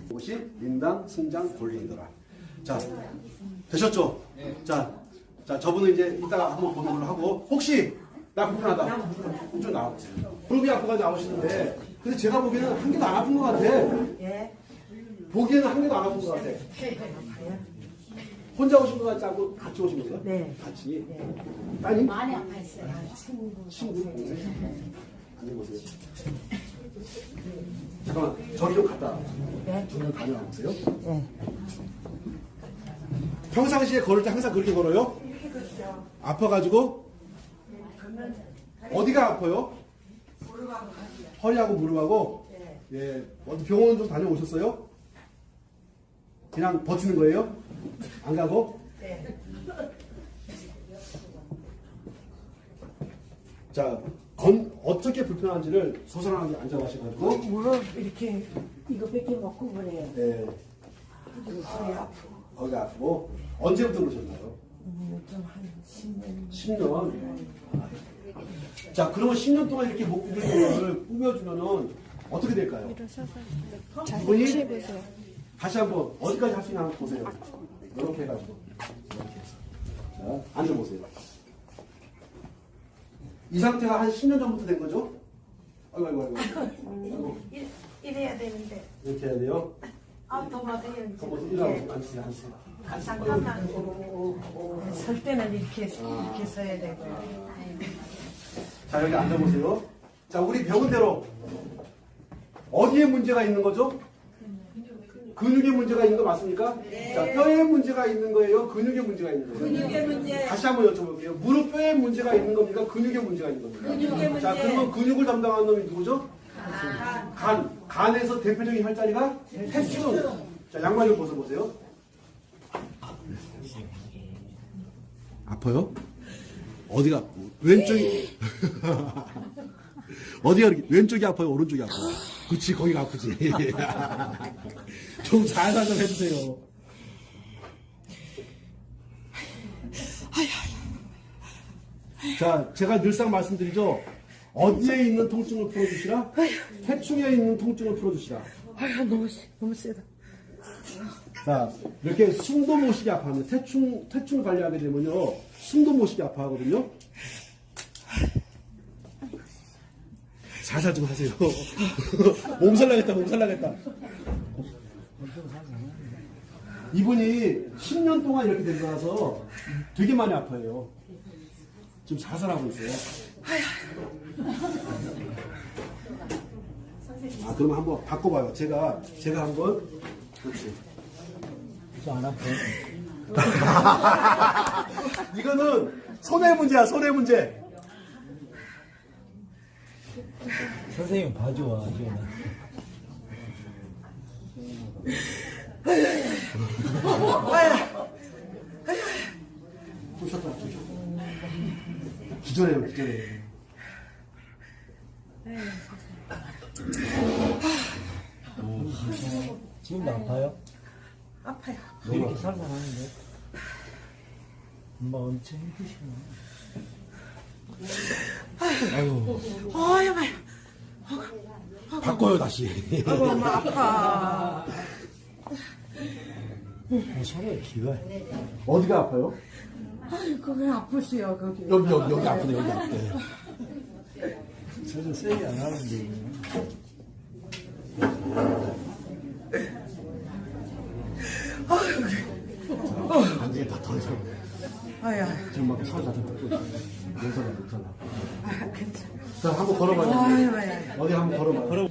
이것이 린당, 승장, 골린더라. 자, 되셨죠? 자, 저분은 이제 이따가 한번 보는 걸로 하고, 혹시 나 불편하다. 좀 나와보세요. 무릎이 아프가 나오시는데, 근데 제가 보기에는 한 개도 안 아픈 것 같아. 예. 보기에는 한 개도 안 아픈 것 같아. 혼자 오신 것 같지 않고 같이 오신 거예요? 네. 같이. 네. 따님? 많이 아팠어요. 친구? 동생? 앉아보세요. 잠깐만, 저기 좀 갔다. 네. 두 분 다녀와 보세요. 네. 평상시에 걸을 때 항상 그렇게 걸어요? 아파가지고? 어디가 아파요? 허리하고 무릎하고? 예. 어디 병원 좀 다녀오셨어요? 그냥 버티는 거예요? 안 가고? 네. 자, 어떻게 불편한지를 소설하게 앉아가셔가지고. 무릎 이렇게 이거 뺏겨 먹고 그래요. 네. 허리 아프고. 거기 아프고. 언제부터 그러셨나요? 좀한 10년. 10년. 자, 그러면 10년 동안 이렇게 목 구부리는 걸 꾸며주면은 어떻게 될까요? 이분이 취해보세요. 다시 한번 어디까지 할 수 있나 한번 보세요. 이렇게 해가지고. 이렇게 해서. 자, 앉아보세요. 이 상태가 한 10년 전부터 된 거죠? 아이고. 이래야 되는데. 이렇게 해야 돼요. 더 받아야지. 한번 일어나서 앉으세요. 잠깐만. 설 때는 이렇게 서야 되고요. 자, 여기 앉아보세요. 자, 우리 배운대로 어디에 문제가 있는 거죠? 근육에 문제가 있는 거 맞습니까? 자, 뼈에 문제가 있는 거예요? 근육에 문제가 있는 거예요? 근육의 문제. 다시 한번 여쭤볼게요. 무릎 뼈에 문제가 있는 겁니까? 근육에 문제가 있는 겁니까? 근육의 문제. 자, 그러면 근육을 담당하는 놈이 누구죠? 간에서 대표적인 혈자리가 태충. 자, 양말 좀 벗어보세요. 아파요? 어디가 왼쪽이 어디가 이렇게 왼쪽이 아파요? 오른쪽이 아파요? 그치, 거기가 아프지. 좀 살살 좀 해주세요. 자, 제가 늘상 말씀드리죠. 어디에 있는 통증을 풀어주시라? 태충에 있는 통증을 풀어주시라. 너무 세다. 자, 이렇게 숨도 못 쉬게 아파합니다. 태충 관리하게 되면요, 숨도 못 쉬게 아파하거든요. 살살 좀 하세요. 몸살 나겠다. 이분이 10년 동안 이렇게 된 거라서 되게 많이 아파요. 지금 살살하고 있어요. 아, 그러면 한번 바꿔봐요. 제가 한번. 그렇지. 안 아파요? 이거는 손의 문제야, 손의 문제. 선생님 봐줘, 지금. 좀 쉬었다. 기절해요. 지금도 아파요? 아파요. 왜 이렇게 살살하는데? 엄마 엄청 힘드시구나. 아유. 바꿔요, 다시. 아이고, 엄마 아파. 차라리 기가. 어디가 아파요? 그게 아프시요, 거기. 여기 아프네, 여기 아프네. 저도 세게 안 하는데. 안 되겠다, 더 이상. 아야. 지금 막 살살 듣고. 괜찮아. 괜찮아. 자, 한번 걸어봐요. 아야. 어디 한번 걸어봐요.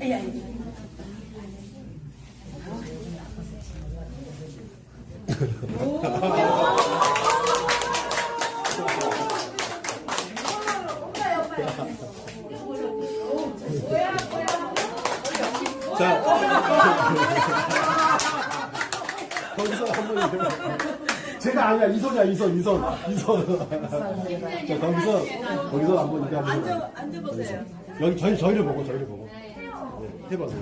아야. 자, 거기서 한번 제가 아니야, 이선이야, 이선. 자, 거기서 한번 이렇게 한번. 앉아보세요. 여기 저희를 보고. 네, 해봐세요.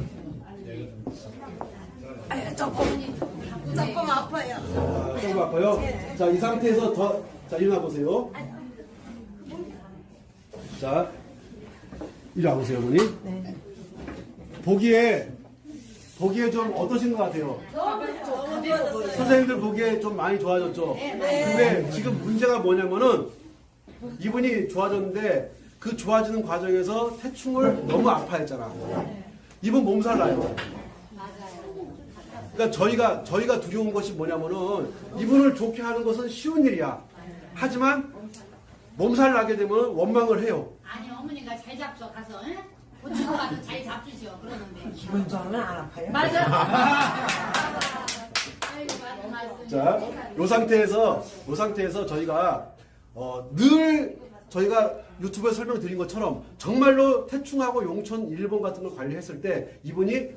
아야, 조금 아파요. 조금 아파요? 자, 이 상태에서 자, 일어나 보세요. 자, 이리 와보세요, 어머니. 네. 보기에 좀 어떠신 것 같아요? 선생님들 보기에 좀 많이 좋아졌죠? 근데 지금 문제가 뭐냐면은 이분이 좋아졌는데 그 좋아지는 과정에서 태충을 너무 아파했잖아. 이분 몸살 나요. 그러니까 저희가 두려운 것이 뭐냐면은 이분을 좋게 하는 것은 쉬운 일이야. 하지만 몸살 나게 되면 원망을 해요. 아니 어머니가 잘 잡숴 가서 응? 고치고 가서 잘 잡수시오 그러는데 기분 좋으면 안 아파요? 맞아. 아이고 맞은 말씀. 자, 요 상태에서 저희가 늘 저희가 유튜브에 설명드린 것처럼 정말로 태충하고 용천 일본 같은 걸 관리했을 때 이분은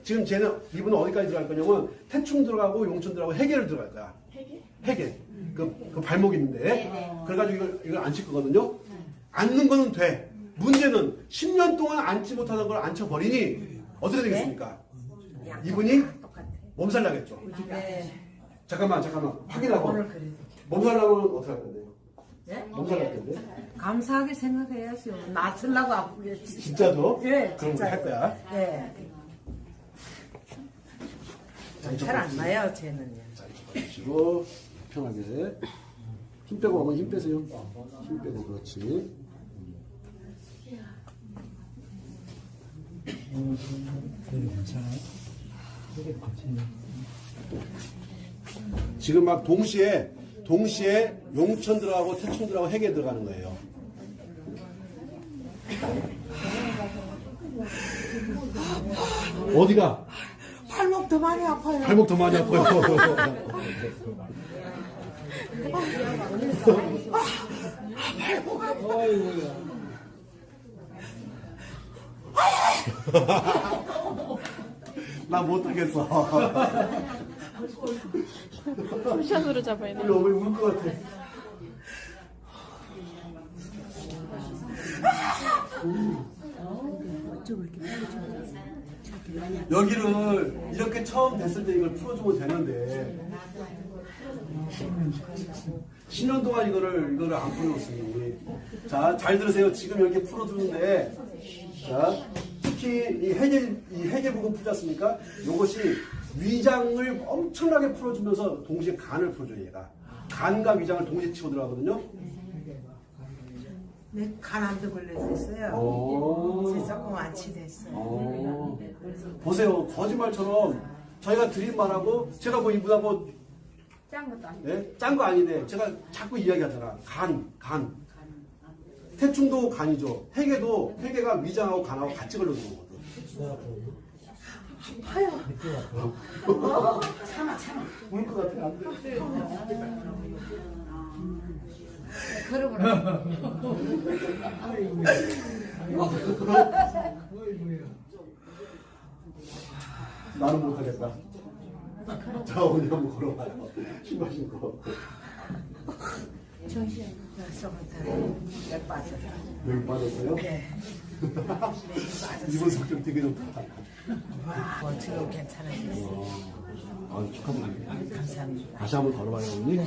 어디까지 들어갈 거냐면 태충 들어가고 용천 들어가고 해계를 들어갈 거야. 해계. 그 발목 있는데. 그래가지고 이걸 앉힐 거거든요. 앉는 거는 돼. 문제는 10년 동안 앉지 못하는 걸 앉혀버리니 어떻게 되겠습니까? 이분이 몸살 나겠죠. 네. 잠깐만 확인하고. 몸살 나면 어떻게 할 건데요? 네? 몸살 날 텐데. 감사하게 생각해야죠. 낫으려고 아프겠지. 진짜죠? 네, 그럼 진짜요. 할 거야. 네. 잘 안 나요, 쟤는요. 그리고 편하게 힘 빼고 어머니 힘 빼세요. 힘 빼고 그렇지. 그래, 괜찮아요? 그래, 괜찮아요. 지금 막 동시에 용천 들어가고 태충 들어가고 해계 들어가는 거예요. 어디가? 팔목 더 많이 아파요. 발목 더 많이 아파요. 나 못하겠어. 쿠션으로 잡아야 돼. 우리 어머니 울 것 같아. 여기를 이렇게 처음 됐을 때 이걸 풀어주면 되는데 10년 동안 이거를 안 풀어줬으니 자, 잘 들으세요. 지금 여기 풀어주는데 자, 특히 이 해계 부분 풀지 않습니까? 이것이 위장을 엄청나게 풀어주면서 동시에 간을 풀어줘요. 얘가 간과 위장을 동시에 치고 들어가거든요. 네, 간암도 걸려있어요. 오. 이제 조금 완치됐어요. 보세요. 거짓말처럼 저희가 드린 말하고 제가 뭐 이분하고 짠 것도 아니고 네? 짠 거 아닌데 제가 자꾸 이야기하잖아. 간. 태충도 간이죠. 해계가 위장하고 간하고 같이 걸려있는 거거든. 참아 울 것 같아. 안 돼. 그러고라 나는 못하겠다. 자, 오늘 한번 걸어봐요. 신발 신고. 몇 빠져. 여기 빠졌어요? 네. 이번 성격 되게 좋다. 뭐 지금 괜찮아졌어요. 아, 축하드립니다. 감사합니다. 다시 한번 걸어봐요, 언니.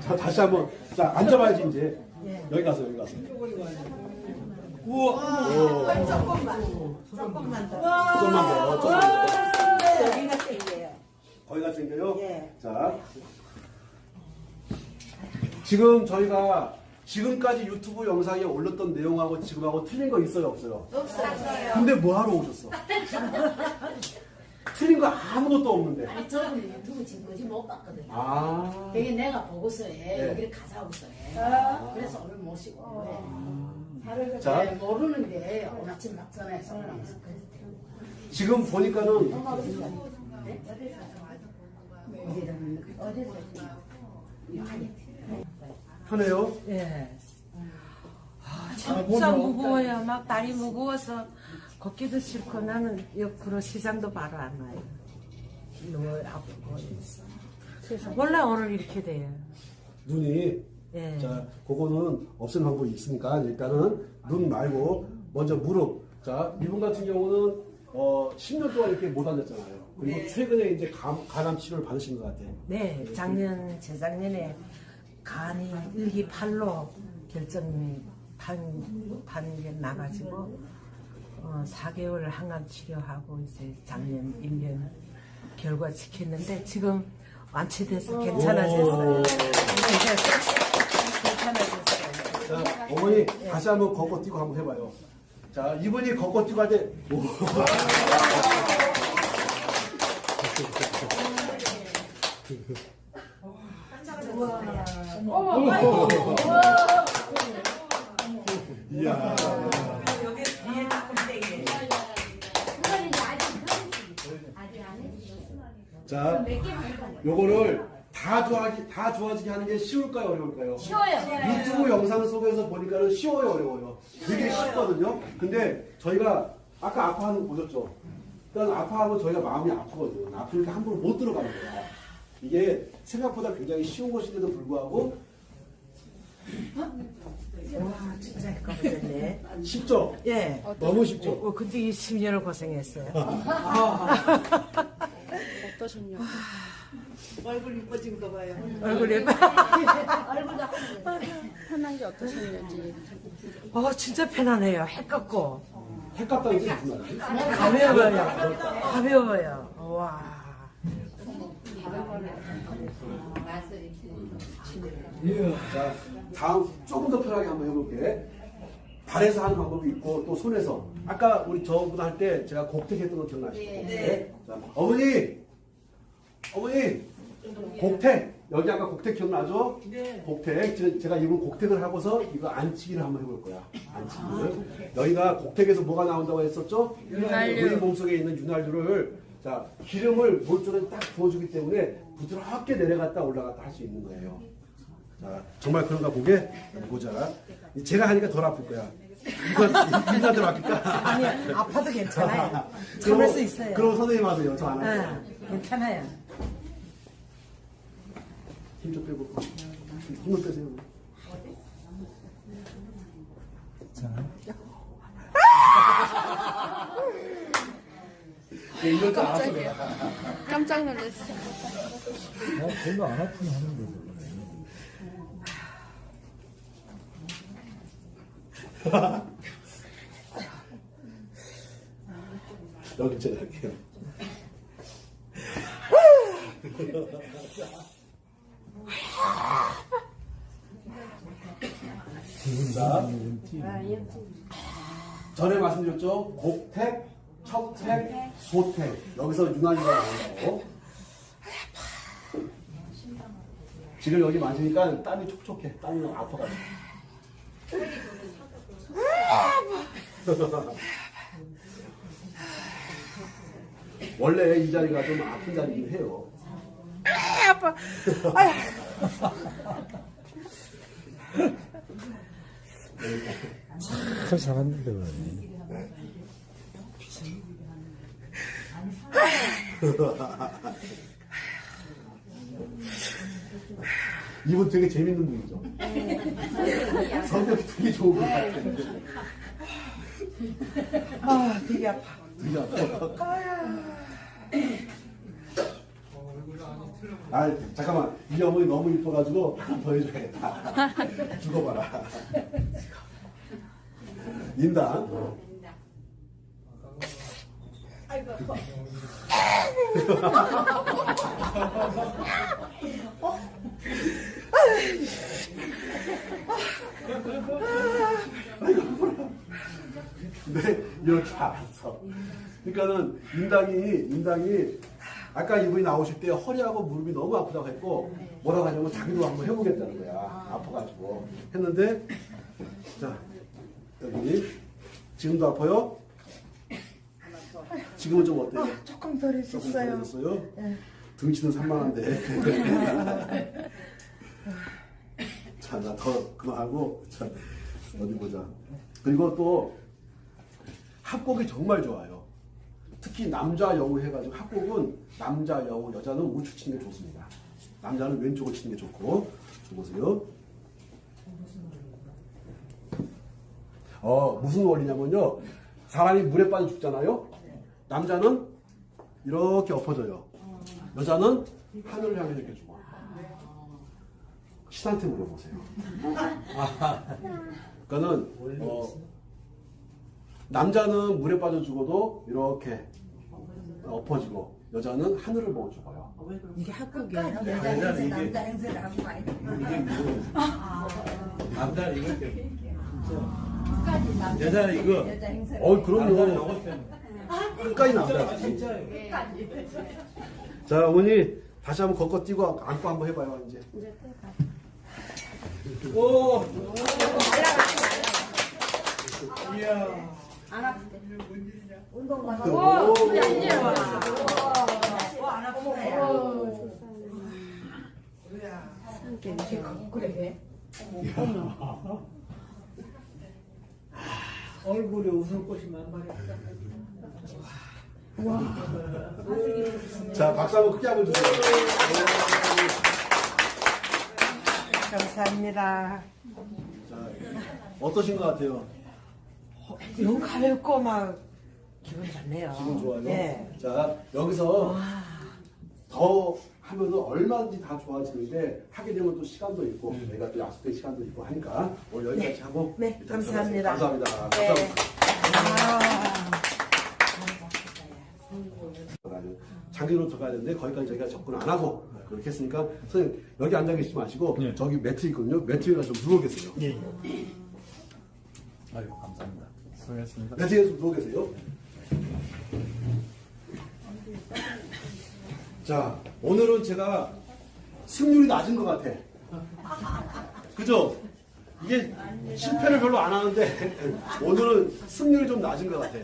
자, 다시 한번. 자, 앉아봐야지, 이제. 여기 가서. 우와. 조금만 더. 좀만 더. 여기가 땡겨요. 거기가 생겨요? 예. 자. 지금 저희가 지금까지 유튜브 영상에 올렸던 내용하고 지금하고 틀린 거 있어요, 없어요? 없어요. 근데 뭐 하러 오셨어? 틀린 거 아무것도 없는데. 아니 저는 유튜브 지금까지 못 봤거든요 아. 되게 내가 보고서 해 여기를 가자고서 해 그래서 오늘 모시고 해 자. 네, 모르는데 오늘 아침 막 전화해서 지금 보니까는 편해요? 예. 진짜 무거워요. 막 다리 무거워서 걷기도 싫고 나는 옆으로 시장도 바로 안 와요. 너무 아프고. 원래 오늘 이렇게 돼요. 눈이. 예. 자, 그거는 없애는 방법이 있으니까 일단은 눈 말고 먼저 무릎. 자, 이분 같은 경우는 10년 동안 이렇게 못 앉았잖아요. 그리고 네. 최근에 이제 간암 치료를 받으신 것 같아요. 네, 재작년에 간이 일기 8로 판게 나가지고 4개월 항암 치료하고 이제 작년 1년 결과 지켰는데 지금 완치돼서 괜찮아졌어요. 괜찮아졌어요. 자, 어머니 다시 한번 걷고 뛰고 한번 해봐요. 자, 이분이 걷고 뛰고 할 때, 오. 이야. 여기 뒤에 닭껍데기. 자, 요거를 다 좋아지게 하는 게 쉬울까요, 어려울까요? 쉬워요. 유튜브 영상 속에서 보니까는 쉬워요, 어려워요? 되게 쉽거든요. 근데 저희가 아까 아파하는 거 보셨죠? 그러니까 아파하면 저희가 마음이 아프거든요. 아프니까 함부로 못 들어가는 거야. 이게 생각보다 굉장히 쉬운 것인데도 불구하고 와, 진짜 헷갈렸네. 쉽죠? 예. 너무 쉽죠? 근데 20년을 고생했어요. 어떠셨냐고. 얼굴 예뻐. 편한 게 어떠셨는지. 진짜 편하네요. 헷갈고. 헷갈다는 게 무슨 말이지? 가벼워요. 와. 자, 다음 조금 더 편하게 한번 해볼게. 발에서 하는 방법이 있고 또 손에서. 아까 우리 저분 할 때 제가 곡택 했던 거 기억나시죠? 네. 자, 어머니, 곡택. 여기 아까 곡택 기억나죠? 네. 곡택. 제가 이분 곡택을 하고서 이거 안치기를 한번 해볼 거야. 안치기를. 여기가 곡택에서 뭐가 나온다고 했었죠? 윤활유. 우리 몸속에 있는 윤활유를 자 기름을 볼 쪽에 딱 부어주기 때문에 부드럽게 내려갔다 올라갔다 할 수 있는 거예요. 자, 정말 그런가 보게 보자. 제가 하니까 덜 아플 거야. 이거 인사들 아낄까? 아니, 아파도 괜찮아요. 참을 수 있어요. 그럼 선생님 하세요. 저 안 할게요. 괜찮아요. 힘 좀 빼고. 힘을 빼세요. 자, 이럴 줄 알았어 내가. 깜짝 놀랐어요. 별로 안 아프면 하는 거죠. 여기 제가 할게요. 자, 전에 말씀드렸죠? 곡택, 척택, 소택. 여기서 유난히가 나온다고. 지금 여기 맞으니까 땀이 촉촉해. 땀이 너무 아파가지고. 원래 이 자리가 좀 아픈 자리긴 해요. 아파. 참 잘하는데 그러네. 이분 되게 재밌는 분이죠. 성격이 되게 좋은 분 같아요. 되게 아파. 되게 아파. 아, 잠깐만. 이 어머니 너무 이뻐가지고 하나 더 해줘야겠다. 죽어봐라. 인당. 네, 이렇게 알았어. 그러니까는 인당이 아까 이분이 나오실 때 허리하고 무릎이 너무 아프다고 했고 뭐라고 하냐면 자기도 한번 해보겠다는 거야. 아파가지고 했는데 자 여기 지금도 아파요? 지금은 좀 어때요? 조금 덜해졌어요. 네. 등치는 산만한데. 자, 나 더 그만하고 자 어디 보자. 그리고 또 합곡이 정말 좋아요. 특히 남자 여우 해가지고 합곡은 남자 여우, 여자는 우측 치는 게 좋습니다. 남자는 왼쪽을 치는 게 좋고. 보세요. 무슨 원리냐면요. 사람이 물에 빠져 죽잖아요. 남자는 이렇게 엎어져요. 여자는 하늘을 향해 이렇게 죽어. 신한테 물어보세요. 그러니까는 남자는 물에 빠져 죽어도 이렇게 엎어지고 여자는 하늘을 보고 죽어요. 이게 한국이에요. 남자 행세를 하고 많이 남자 이렇게 끝까지 남자 여자는 이거 여자 행세를 그럼요. 끝까지 남자. 진짜예요. 자, 어머니 다시 한번 걷고 뛰고 안고 한번 해봐요 이제. 오. 이야. 운동 오. 나가고 그래. 얼굴에 웃음꽃이 만발해. 자, 박수 한번 크게 한번 주세요. 감사합니다. 자, 어떠신 것 같아요? 너무 가볍고 막 기분 좋네요. 기분 좋아요? 네. 자, 여기서 더 하면은 얼마든지 다 좋아지는데 하게 되면 또 시간도 있고 내가 또 약속된 시간도 있고 하니까 오늘 여기까지 하고 네, 일단 감사합니다. 감사합니다. 네. 감사합니다. 장기로 들어가야 되는데 거기까지 저희가 접근 안 하고 그렇게 했으니까 선생님 여기 앉아 계시지 마시고 네. 저기 매트 있거든요. 매트 위에 가서 좀 누워 계세요. 예. 아유, 감사합니다. 수고하셨습니다. 매트 위에 좀 누워 계세요. 자, 오늘은 제가 승률이 낮은 것 같아. 그죠? 이게 실패를 별로 안 하는데 오늘은 승률이 좀 낮은 것 같아.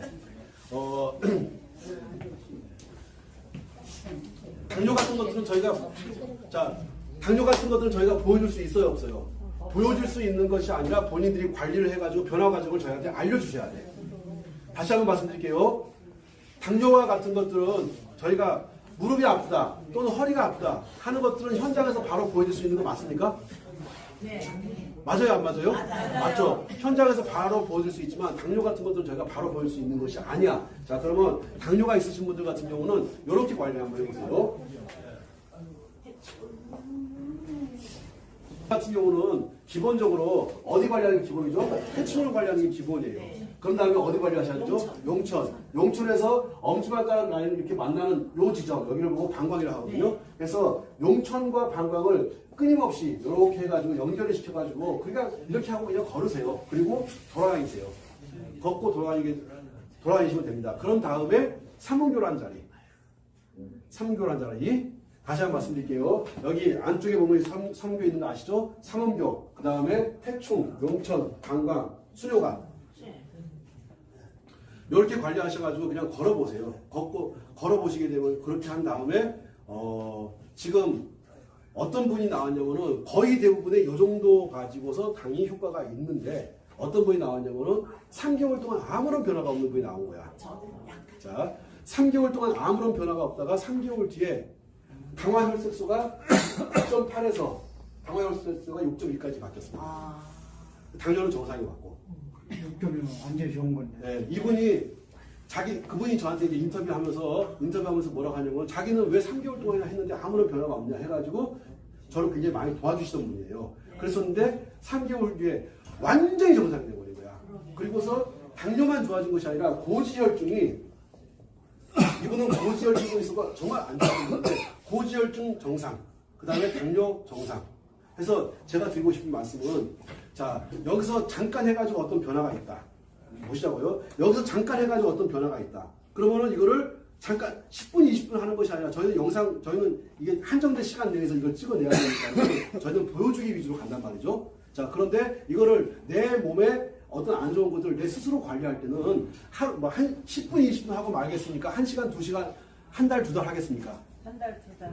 당뇨 같은 것들은 당뇨 같은 것들은 저희가 보여줄 수 있어요, 없어요? 보여줄 수 있는 것이 아니라 본인들이 관리를 해가지고 변화 과정을 저희한테 알려주셔야 돼. 다시 한번 말씀드릴게요. 당뇨와 같은 것들은 저희가 무릎이 아프다 또는 허리가 아프다 하는 것들은 현장에서 바로 보여줄 수 있는 거 맞습니까? 네. 맞아요, 안 맞아요? 맞죠? 현장에서 바로 보여줄 수 있지만 당뇨 같은 것들은 저희가 바로 보여줄 수 있는 것이 아니야. 자, 그러면 당뇨가 있으신 분들 같은 경우는 이렇게 관리 한번 해보세요. 같은 경우는 기본적으로 어디 관리하는 게 기본이죠? 해충을 관리하는 게 기본이에요. 그런 다음에 어디 관리하셔야죠? 용천. 용천에서 엄지발가락 라인을 이렇게 만나는 요 지점, 여기를 보고 방광이라고 하거든요. 그래서 용천과 방광을 끊임없이 이렇게 해가지고 연결을 시켜가지고 그러니까 이렇게 하고 그냥 걸으세요. 그리고 돌아다니세요. 걷고 돌아다니시면 됩니다. 그런 다음에 삼문교란 자리. 삼문교란 자리. 다시 한번 말씀드릴게요. 여기 안쪽에 보면 삼문교 있는 거 아시죠? 삼문교. 그 다음에 태충, 용천, 방광, 수료관. 이렇게 관리하셔가지고 그냥 걸어보세요. 걸어보시게 되면 그렇게 한 다음에 지금 어떤 분이 나왔냐면은 거의 대부분의 이 정도 가지고서 당연히 효과가 있는데 어떤 분이 나왔냐면은 3개월 동안 아무런 변화가 없는 분이 나온 거야. 자, 3개월 동안 아무런 변화가 없다가 3개월 뒤에 당화혈색소가 6.8에서 당화혈색소가 6.1까지 바뀌었습니다. 당뇨는 정상이 왔고. 6점이면 완전 좋은 건데. 네, 이분이 그분이 저한테 이제 인터뷰하면서 뭐라고 하냐면 자기는 왜 3개월 동안이나 했는데 아무런 변화가 없냐 해가지고 저를 굉장히 많이 도와주시던 분이에요. 그랬었는데 3개월 뒤에 완전히 정상이 돼버린 거야. 그리고서 당뇨만 좋아진 것이 아니라 고지혈증이 이분은 고지혈증이 있어서 정말 안 좋았는데 고지혈증 정상, 그 다음에 당뇨 정상. 그래서 제가 드리고 싶은 말씀은 자, 여기서 잠깐 해가지고 어떤 변화가 있다. 보시자고요. 여기서 잠깐 해가지고 어떤 변화가 있다. 그러면은 이거를 잠깐 10분, 20분 하는 것이 아니라 저희는 이게 한정된 시간 내에서 이걸 찍어내야 되니까 저희는 보여주기 위주로 간단 말이죠. 자, 그런데 이거를 내 몸에 어떤 안 좋은 것들을 내 스스로 관리할 때는 한 10분, 20분 하고 말겠습니까? 1시간, 2시간, 한 달, 2달 하겠습니까? 한 달, 두 달.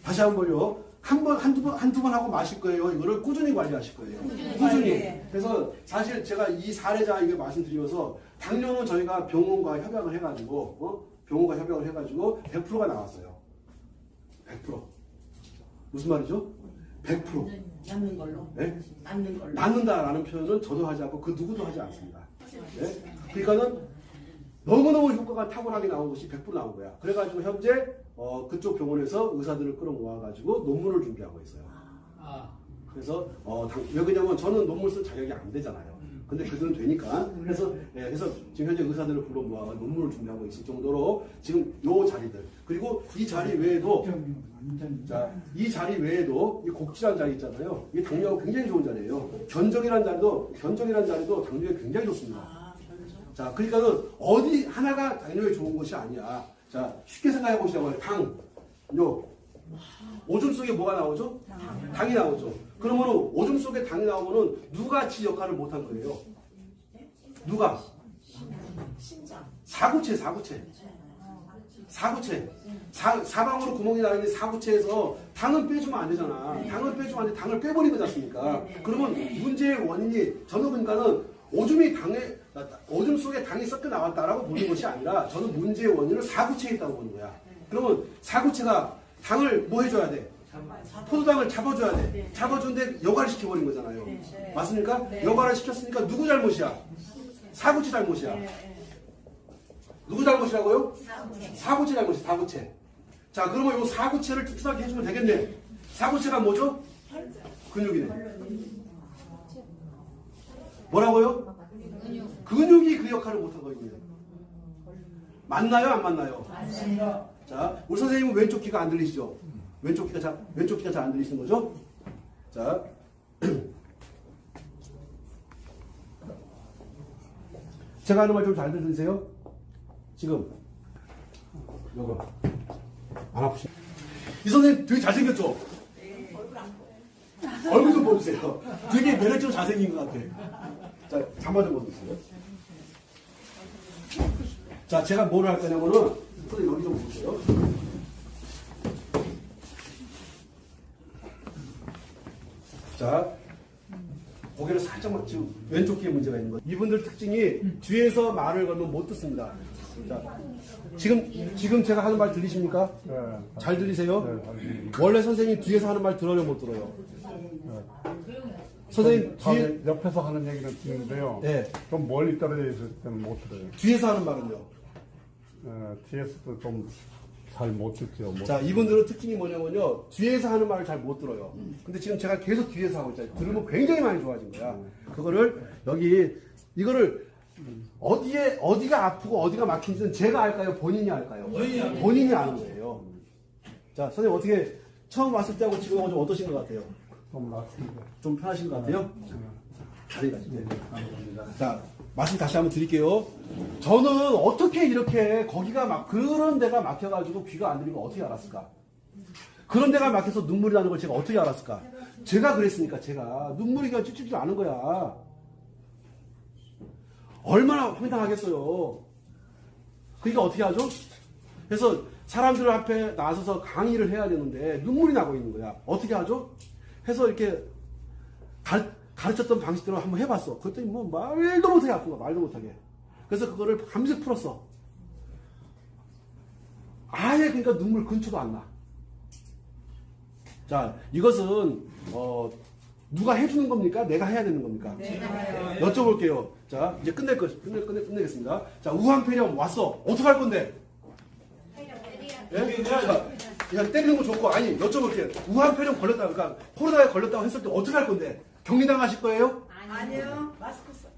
다시 한번요. 한두 번 하고 마실 거예요. 이거를 꾸준히 관리하실 거예요. 꾸준히. 그래서 사실 제가 이 사례자 이게 말씀드리면서 당뇨는 저희가 병원과 협약을 해가지고 100%가 나왔어요. 100%. 무슨 말이죠? 100%. 남는 걸로. 네? 남는 걸로. 낫는다라는 표현은 저도 하지 않고 그 누구도 하지 않습니다. 네? 그러니까는 너무너무 효과가 탁월하게 나온 것이 100% 나온 거야. 그래가지고 현재 그쪽 병원에서 의사들을 끌어모아가지고 논문을 준비하고 있어요. 그래서 왜 그러냐면 저는 논문 쓸 자격이 안 되잖아요. 근데 그들은 되니까. 그래서 지금 현재 의사들을 불러 모아서 논문을 준비하고 있을 정도로 지금 요 자리들, 그리고 이 자리 외에도, 자, 이 자리 외에도 이 곡지란 자리 있잖아요. 이게 당뇨하고 굉장히 좋은 자리예요. 견적이란 자리도 당뇨에 굉장히 좋습니다. 자, 그러니까는 어디 하나가 당뇨에 좋은 것이 아니야. 자, 쉽게 생각해 보시자고요. 당뇨. 오줌 속에 뭐가 나오죠? 당이 나오죠. 그러면 오줌 속에 당이 나오면은 누가 지 역할을 못한 거예요? 누가? 사구체. 사방으로 구멍이 나 있는 사구체에서 당은 빼주면 안 되잖아. 당을 빼주면 안 돼. 당을 빼버린 거지 않습니까? 그러면 문제의 원인이, 저는 그러니까는 오줌 속에 당이 섞여 나왔다라고 보는 것이 아니라 저는 문제의 원인을 사구체에 있다고 보는 거야. 그러면 사구체가 당을 뭐 해줘야 돼? 포도당을 잡아줘야 돼. 잡아주는데 여과를 시켜버린 거잖아요. 맞습니까? 여과를 시켰으니까 누구 잘못이야? 사구체 잘못이야. 누구 잘못이라고요? 사구체 잘못이야. 사구체. 자, 그러면 이 사구체를 튼튼하게 해주면 되겠네. 사구체가 뭐죠? 근육이네. 뭐라고요? 근육이 그 역할을 못한 거거든요. 맞나요? 안 맞나요? 맞습니다. 자, 우리 선생님은 왼쪽 귀가 안 들리시죠? 왼쪽 귀가 잘 안 들리시는 거죠? 자, 제가 하는 말 좀 잘 들으세요? 지금 요거 안 아프시? 이 선생님 되게 잘생겼죠? 얼굴 좀 보세요. 되게 매력적으로 잘생긴 것 같아. 자, 잠바 좀 벗으세요. 자, 제가 뭘 할 거냐면은 선생님 여기 좀 보세요. 자, 고개를 살짝만, 지금 왼쪽 귀에 문제가 있는 거예요. 이분들 특징이 뒤에서 말을 걸면 못 듣습니다. 자, 지금 제가 하는 말 들리십니까? 네. 잘 들리세요? 네. 원래 선생님 뒤에서 하는 말 들어요, 못 들어요? 선생님 뒤에, 옆에서 하는 얘기는 듣는데요. 네. 좀 멀리 떨어져 있을 때는 못 들어요. 뒤에서 하는 말은요? 뒤에서도 좀 잘 못 듣죠. 자, 이분들은 특징이 뭐냐면요, 뒤에서 하는 말을 잘 못 들어요. 근데 지금 제가 계속 뒤에서 하고 있잖아요. 들으면 굉장히 많이 좋아진 거야. 그거를 이거를 어디가 아프고 어디가 막힌지는 제가 알까요? 본인이 알까요? 본인이 아는 거예요. 자, 선생님 어떻게 처음 왔을 때하고 지금하고 좀 어떠신 것 같아요? 좀 낫습니다. 좀 편하신 것 같아요? 자리 가시죠. 자, 말씀 다시 한번 드릴게요. 저는 어떻게 이렇게 거기가 그런 데가 막혀가지고 귀가 안 들리고 어떻게 알았을까? 그런 데가 막혀서 눈물이 나는 걸 제가 어떻게 알았을까? 제가 그랬으니까 제가 눈물이 찔찔 않은 거야. 얼마나 황당하겠어요. 그러니까 어떻게 하죠? 그래서 사람들 앞에 나서서 강의를 해야 되는데 눈물이 나고 있는 거야. 어떻게 하죠? 해서 이렇게 가르쳤던 방식대로 한번 해봤어. 그랬더니 뭐 말도 못하게 아픈 거야. 말도 못하게. 그래서 그거를 밤새 풀었어. 아예 그러니까 눈물 근처도 안 나. 자, 이것은 누가 해주는 겁니까? 내가 해야 되는 겁니까? 여쭤볼게요. 자, 이제 끝내겠습니다. 자, 우한폐렴 왔어. 어떡할 건데? 예? 자, 그냥 때리는 거 좋고, 아니, 여쭤볼게요. 우한폐렴 걸렸다, 그러니까 코로나에 걸렸다고 했을 때 어떻게 할 건데? 격리당하실 거예요? 아니요. 마스크 써.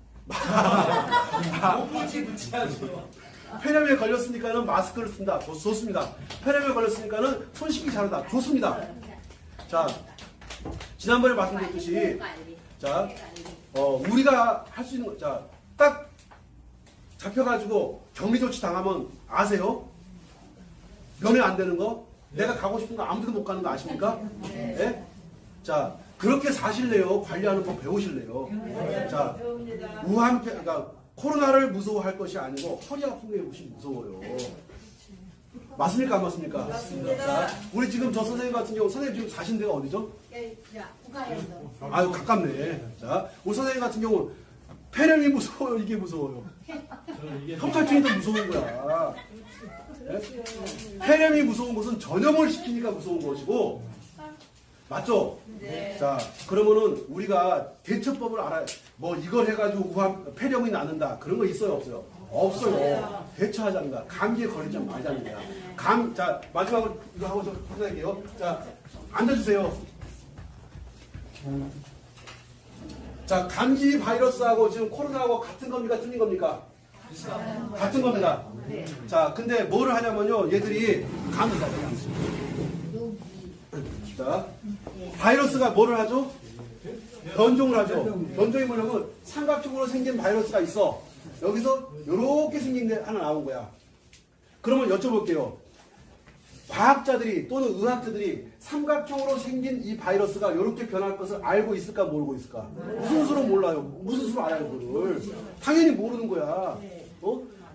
폐렴에 걸렸으니까는 마스크를 쓴다. 좋습니다. 폐렴에 걸렸으니까는 손 씻기 잘한다. 좋습니다. 자, 지난번에 말씀드렸듯이, 자, 우리가 할 수 있는 거, 자, 딱 잡혀가지고 격리 조치 당하면 아세요? 면회 안 되는 거? 내가 가고 싶은 거 아무데도 못 가는 거 아십니까? 네? 자, 그렇게 사실래요? 관리하는 법 배우실래요? 자, 그러니까 코로나를 무서워할 것이 아니고 허리 아픈 게 훨씬 무서워요. 맞습니까? 안 맞습니까? 맞습니다. 자, 우리 지금 저 선생님 같은 경우, 선생님 지금 사신 데가 어디죠? 아유, 가깝네. 자, 우리 선생님 같은 경우, 폐렴이 무서워요? 이게 무서워요? 협탈증이 더 무서운 거야. 네? 폐렴이 무서운 것은 전염을 시키니까 무서운 것이고, 맞죠? 네. 자, 그러면은 우리가 대처법을 알아야, 뭐 이걸 해가지고 폐렴이 나는다. 그런 거 있어요? 없어요? 없어요. 대처하자는 거야. 감기에 걸리지 말자는 거야. 자, 마지막으로 이거 하고 좀 확인할게요. 자, 앉아주세요. 자, 감기 바이러스하고 지금 코로나하고 같은 겁니까? 틀린 겁니까? 같은 겁니다. 자, 근데 뭐를 하냐면요. 얘들이 감기다. 자, 바이러스가 뭐를 하죠? 변종을 하죠. 변종이 뭐냐면 삼각형으로 생긴 바이러스가 있어. 여기서 이렇게 생긴 게 하나 나온 거야. 그러면 여쭤볼게요. 과학자들이 또는 의학자들이 삼각형으로 생긴 이 바이러스가 이렇게 변할 것을 알고 있을까 모르고 있을까? 무슨 수로 몰라요? 무슨 수로 알아요 그걸? 당연히 모르는 거야.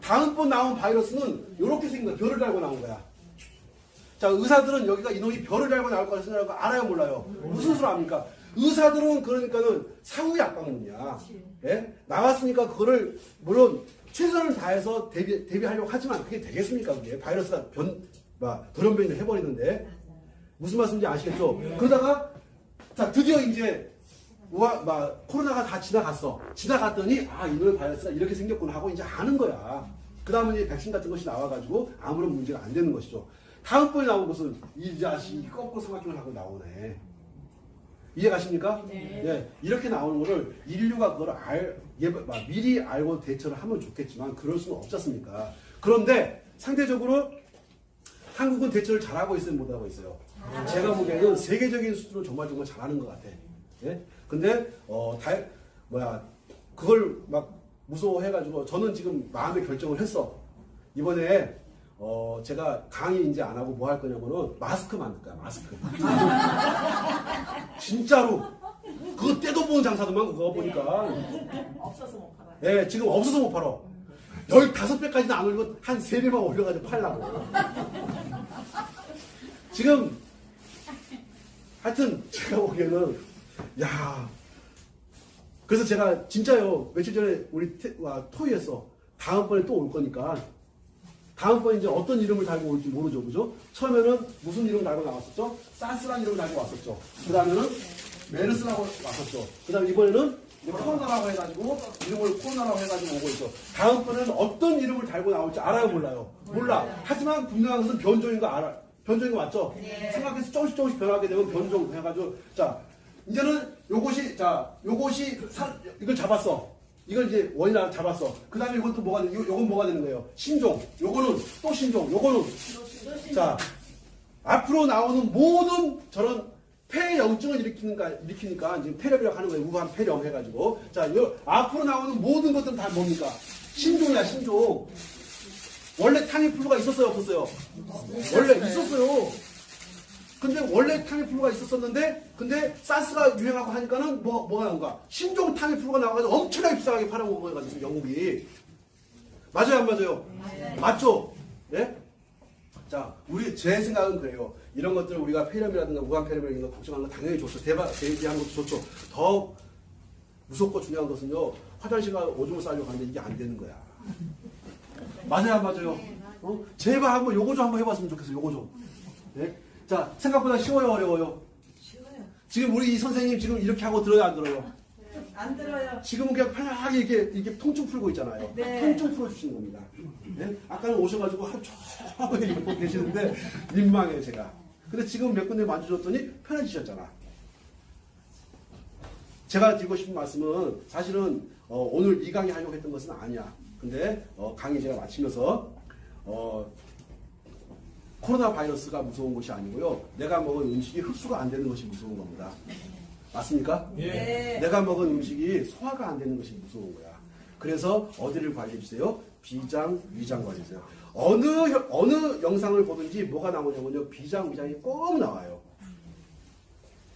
다음번 나온 바이러스는 이렇게 생긴 거야. 별을 달고 나온 거야. 자, 의사들은 여기가 이놈이 별을 달고 나올 거라 생각하고 알아요 몰라요? 무슨 수로 압니까? 의사들은 그러니까는 사후약방문이야. 예? 나왔으니까 그거를 물론 최선을 다해서 대비하려고 하지만 그게 되겠습니까? 그게 바이러스가 돌연변이를 해버리는데 무슨 말씀인지 아시겠죠? 그러다가 자 드디어 이제 코로나가 다 지나갔어. 지나갔더니 이놈의 바이러스가 이렇게 생겼구나 하고 이제 아는 거야. 그 다음에 이제 백신 같은 것이 나와가지고 아무런 문제가 안 되는 것이죠. 다음번에 나온 것은 이 자식이 거꾸로 삼각형을 하고 나오네. 이해가십니까? 네. 이렇게 나오는 거를 인류가 그걸 미리 알고 대처를 하면 좋겠지만 그럴 수는 없지 않습니까? 그런데 상대적으로 한국은 대처를 잘하고 있어요, 못하고 있어요? 제가 보기에는 세계적인 수준으로 정말 잘하는 것 같아. 예? 근데 그걸 막 무서워해가지고 저는 지금 마음의 결정을 했어. 이번에 제가 강의 이제 안 하고 뭐 할 거냐면은 마스크 만들 거야, 마스크. 진짜로. 그거 떼도 보는 장사더만, 그거 보니까. 없어서 못 팔아요. 예, 지금 없어서 못 팔어. 15배까지는 안 올리고 한 3배만 올려가지고 팔라고. 지금, 하여튼, 제가 보기에는, 그래서 제가 진짜요, 며칠 전에 우리 토의했어. 다음번에 또 올 거니까. 다음번에 이제 어떤 이름을 달고 올지 모르죠, 그죠? 처음에는 무슨 이름 달고 나왔었죠? 사스라는 이름을 달고 왔었죠. 그 다음에는 메르스라고 왔었죠. 그 다음에 이번에는 코로나라고 해가지고, 이름을 코로나라고 해가지고 오고 있어. 다음번에는 어떤 이름을 달고 나올지 알아요, 몰라요? 몰라. 하지만 분명한 것은 변종인 거 알아. 변종인 거 맞죠? 생각해서 조금씩 변하게 되면 변종 해가지고, 자, 이제는 이걸 잡았어. 이걸 이제 원인을 잡았어. 그 다음에 이건 또 요건 뭐가 되는 거예요? 신종. 요거는 또 신종. 요거는. 자, 앞으로 나오는 모든 저런 폐렴증을 일으키니까 이제 폐렴이라고 하는 거예요. 우한 폐렴 해가지고. 자, 앞으로 나오는 모든 것들은 다 뭡니까? 신종이야, 신종. 원래 타미플루가 있었어요, 없었어요? 원래 있었어요. 근데 원래 타미플루가 있었었는데, 근데 사스가 유행하고 하니까는 뭐가 나온가? 신종 타미플루가 나와가지고 엄청나게 비싸게 팔아먹어가지고 영국이. 맞아요, 안 맞아요? 맞죠? 예? 자, 제 생각은 그래요. 이런 것들을 우리가 폐렴이라든가 우한폐렴이라든가 이런 거 걱정하는 거 당연히 좋죠. 대비하는 것도 좋죠. 더 무섭고 중요한 것은요, 화장실 가 오줌을 싸려고 하는데 이게 안 되는 거야. 맞아요, 안 맞아요? 제발 요거 좀 한번 해봤으면 좋겠어요, 요거 좀. 예? 자, 생각보다 쉬워요, 어려워요? 쉬워요. 지금 우리 이 선생님 지금 이렇게 하고 들어요, 안 들어요? 안 들어요. 지금은 그냥 편하게 이렇게 통증 풀고 있잖아요. 네. 통증 풀어주시는 겁니다. 네? 아까는 오셔가지고 한참을 이러고 계시는데 민망해요, 제가. 근데 지금 몇 군데 만져줬더니 편해지셨잖아. 제가 드리고 싶은 말씀은 사실은 오늘 이 강의 하려고 했던 것은 아니야. 근데 강의 제가 마치면서 코로나 바이러스가 무서운 것이 아니고요. 내가 먹은 음식이 흡수가 안 되는 것이 무서운 겁니다. 맞습니까? 예. 내가 먹은 음식이 소화가 안 되는 것이 무서운 거야. 그래서 어디를 관리해 주세요? 비장, 위장 관리해 주세요. 어느 영상을 보든지 뭐가 나오냐면요. 비장, 위장이 꼭 나와요.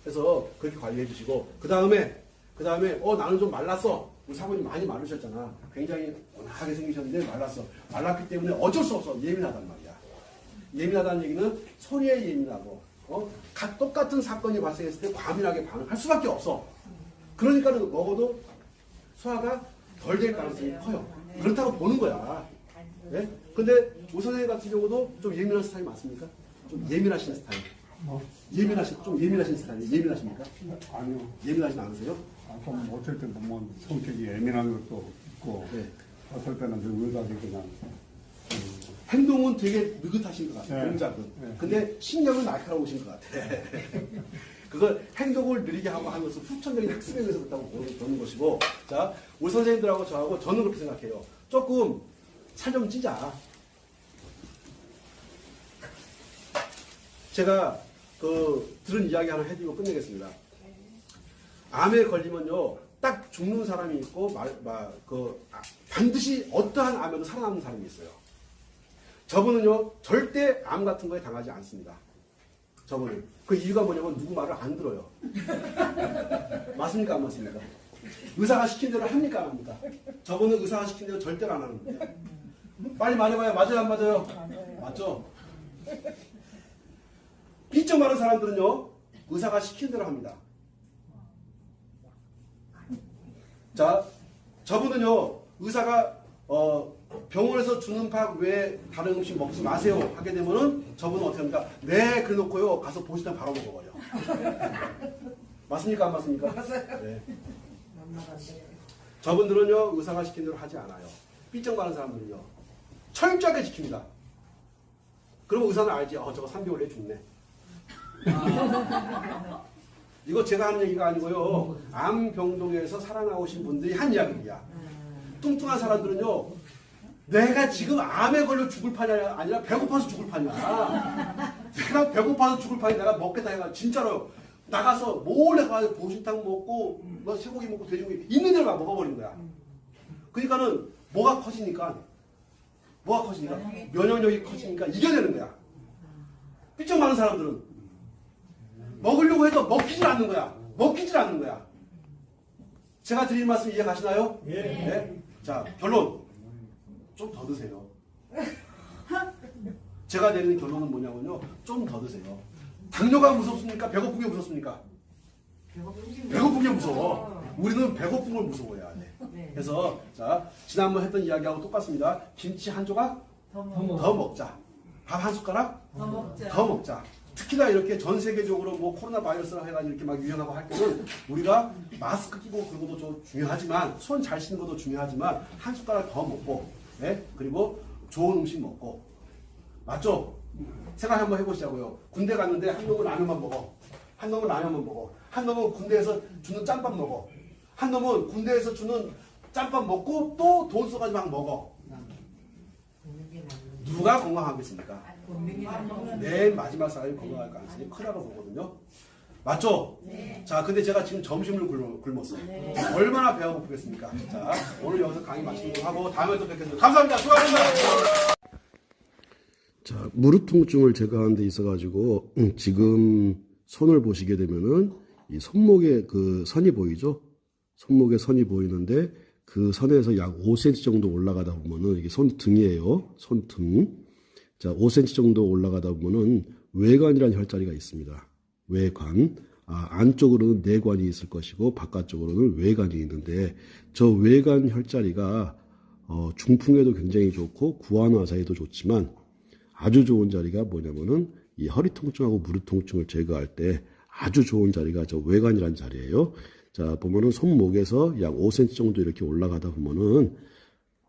그래서 그렇게 관리해 주시고 그 다음에 나는 좀 말랐어. 우리 사모님 많이 마르셨잖아. 굉장히 워낙하게 생기셨는데 말랐어. 말랐기 때문에 어쩔 수 없어. 예민하단 말이야. 예민하다는 얘기는 소리에 예민하고 똑같은 사건이 발생했을 때 과민하게 반응할 수밖에 없어. 그러니까 먹어도 소화가 덜 될 가능성이 커요. 그렇다고 보는 거야. 네? 근데 우 선생님 같은 경우도 좀 예민한 스타일 맞습니까? 좀 예민하신 스타일. 좀 예민하신 스타일. 예민하십니까? 아니요. 예민하진 않으세요? 좀 어쩔 때 보면 성격이 예민한 것도 있고, 네. 어떨 때는 느긋하게 그냥 행동은 되게 느긋하신 것 같아요. 네. 동작은. 네. 근데 신경은 날카로우신 것 같아. 그걸 행동을 느리게 하고 하면서 후천적인 학습에 의해서 그렇다고 보는 것이고, 자, 우리 선생님들하고 저하고 저는 그렇게 생각해요. 조금 살 좀 찌자. 제가 들은 이야기 하나 해드리고 끝내겠습니다. 암에 걸리면요, 딱 죽는 사람이 있고, 반드시 어떠한 암에도 살아남는 사람이 있어요. 저분은요, 절대 암 같은 거에 당하지 않습니다. 저분은. 그 이유가 뭐냐면 누구 말을 안 들어요. 맞습니까? 안 맞습니까? 의사가 시킨 대로 합니까? 안 합니까? 저분은 의사가 시킨 대로 절대로 안 하는 거예요. 빨리 말해봐요. 맞아요? 안 맞아요? 맞죠? 삐쩍 마른 사람들은요, 의사가 시킨 대로 합니다. 자, 저분은요, 의사가 병원에서 주는 밥 외에 다른 음식 먹지 마세요 하게 되면은 저분은 어떻게 합니까? 네, 그래 놓고요, 가서 보시다 바로 먹어버려. 맞습니까? 안 맞습니까? 맞아요. 네. 저분들은요, 의사가 시킨 대로 하지 않아요. 삐쩍 마른 사람들은요, 철저하게 지킵니다. 그러면 의사는 알지. 저거 3개월 내에 죽네. 이거 제가 하는 얘기가 아니고요. 암병동에서 살아나오신 분들이 한 이야기입니다. 뚱뚱한 사람들은요, 내가 지금 암에 걸려 죽을 판이 아니라 배고파서 죽을 판이야. 내가 배고파서 죽을 판이 내가 먹겠다 해가 진짜로 나가서 몰래 가서 보신탕 먹고 뭐 쇠고기 먹고 돼지고기 있는 대로 막 먹어버린 거야. 그러니까는 뭐가 커지니까 면역력이 커지니까 이겨내는 거야. 삐쩍 많은 사람들은 먹으려고 해도 먹히질 않는 거야. 제가 드릴 말씀 이해 가시나요? 예. 네? 자, 결론. 좀 더 드세요. 제가 내리는 결론은 뭐냐면요. 좀 더 드세요. 당뇨가 무섭습니까? 배고픈 게 무섭습니까? 배고픈 게 무서워. 우리는 배고픈 걸 무서워해야 돼. 그래서, 자, 지난번 했던 이야기하고 똑같습니다. 김치 한 조각 더 먹자. 밥 한 숟가락 더 먹자. 특히나 이렇게 전 세계적으로 뭐 코로나 바이러스라 해가지고 이렇게 막 유행하고 할 때는 우리가 마스크 끼고 그런 것도 좀 중요하지만, 손 잘 씻는 것도 중요하지만, 한 숟가락 더 먹고, 네? 그리고 좋은 음식 먹고. 맞죠? 생각 한번 해보시자고요. 군대 갔는데 한 놈은 라면만 먹어. 한 놈은 군대에서 주는 짬밥 먹어. 한 놈은 군대에서 주는 짬밥 먹고 또 돈 써가지고 막 먹어. 누가 건강하겠습니까? 맨 마지막 사람이 건강할 가능성이 크다고 보거든요. 맞죠? 네. 자, 근데 제가 지금 점심을 굶었어. 네. 얼마나 배가 고프겠습니까? 자, 오늘 여기서 강의 마치는 거 하고 다음에 또 뵙겠습니다. 감사합니다. 수고하셨습니다. 자, 무릎 통증을 제거하는 데 있어가지고 지금 손을 보시게 되면은 이 손목에 그 선이 보이죠? 손목에 선이 보이는데 그 선에서 약 5cm 정도 올라가다 보면은 이게 손등이에요. 손등. 자, 5cm 정도 올라가다 보면은 외관이라는 혈자리가 있습니다. 외관. 안쪽으로는 내관이 있을 것이고 바깥쪽으로는 외관이 있는데 저 외관 혈자리가 중풍에도 굉장히 좋고 구안화사에도 좋지만 아주 좋은 자리가 뭐냐면은 이 허리 통증하고 무릎 통증을 제거할 때 아주 좋은 자리가 저 외관이라는 자리예요. 자, 보면은 손목에서 약 5cm 정도 이렇게 올라가다 보면은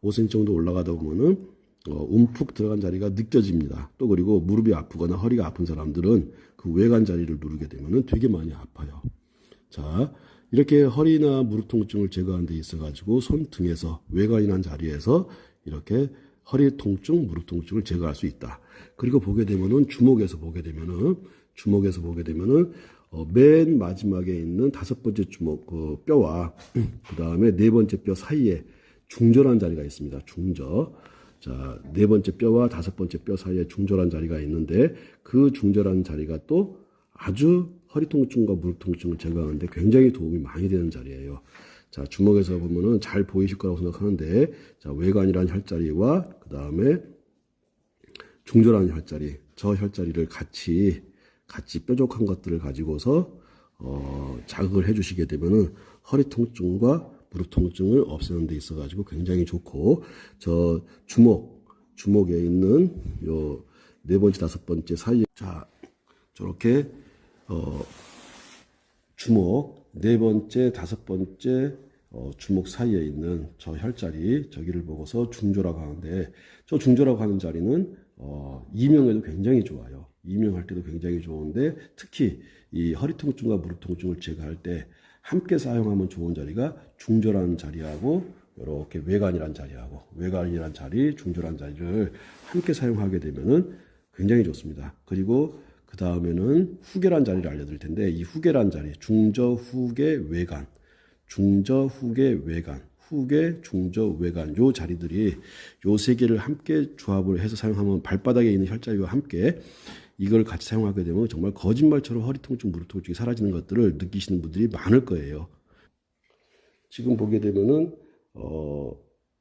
5cm 정도 올라가다 보면은 움푹 들어간 자리가 느껴집니다. 또 그리고 무릎이 아프거나 허리가 아픈 사람들은 그 외관 자리를 누르게 되면은 되게 많이 아파요. 자, 이렇게 허리나 무릎 통증을 제거하는 데 있어가지고 손등에서 외관이란 자리에서 이렇게 허리 통증, 무릎 통증을 제거할 수 있다. 그리고 보게 되면은 주먹에서 보게 되면은 맨 마지막에 있는 5번째 주먹 그 뼈와 그 다음에 4번째 뼈 사이에 중절한 자리가 있습니다. 중절. 자, 4번째 뼈와 5번째 뼈 사이에 중절한 자리가 있는데 그 중절한 자리가 또 아주 허리 통증과 무릎 통증을 제거하는데 굉장히 도움이 많이 되는 자리예요. 자, 주먹에서 보면은 잘 보이실 거라고 생각하는데, 자, 외관이라는 혈자리와 그 다음에 중절한 혈자리, 저 혈자리를 같이 뾰족한 것들을 가지고서 자극을 해주시게 되면은 허리 통증과 무릎 통증을 없애는 데 있어가지고 굉장히 좋고, 저 주먹에 있는 요 4번째, 5번째 사이에, 자, 저렇게 주먹 4번째, 5번째 주먹 사이에 있는 저 혈자리, 저기를 보고서 중조라고 하는데, 저 중조라고 하는 자리는 이명에도 굉장히 좋아요. 이명할 때도 굉장히 좋은데, 특히 이 허리 통증과 무릎 통증을 제거할 때 함께 사용하면 좋은 자리가 중조라는 자리하고 이렇게 외관이란 자리하고, 외관이란 자리, 중조란 자리를 함께 사용하게 되면은 굉장히 좋습니다. 그리고 그 다음에는 후계란 자리를 알려드릴 텐데, 이 후계란 자리, 중저, 후계, 외관, 중저, 후계, 외관, 후계, 중저, 외관, 요 자리들이 요 세 개를 함께 조합을 해서 사용하면 발바닥에 있는 혈자리와 함께 이걸 같이 사용하게 되면 정말 거짓말처럼 허리 통증, 무릎 통증이 사라지는 것들을 느끼시는 분들이 많을 거예요. 지금 보게 되면은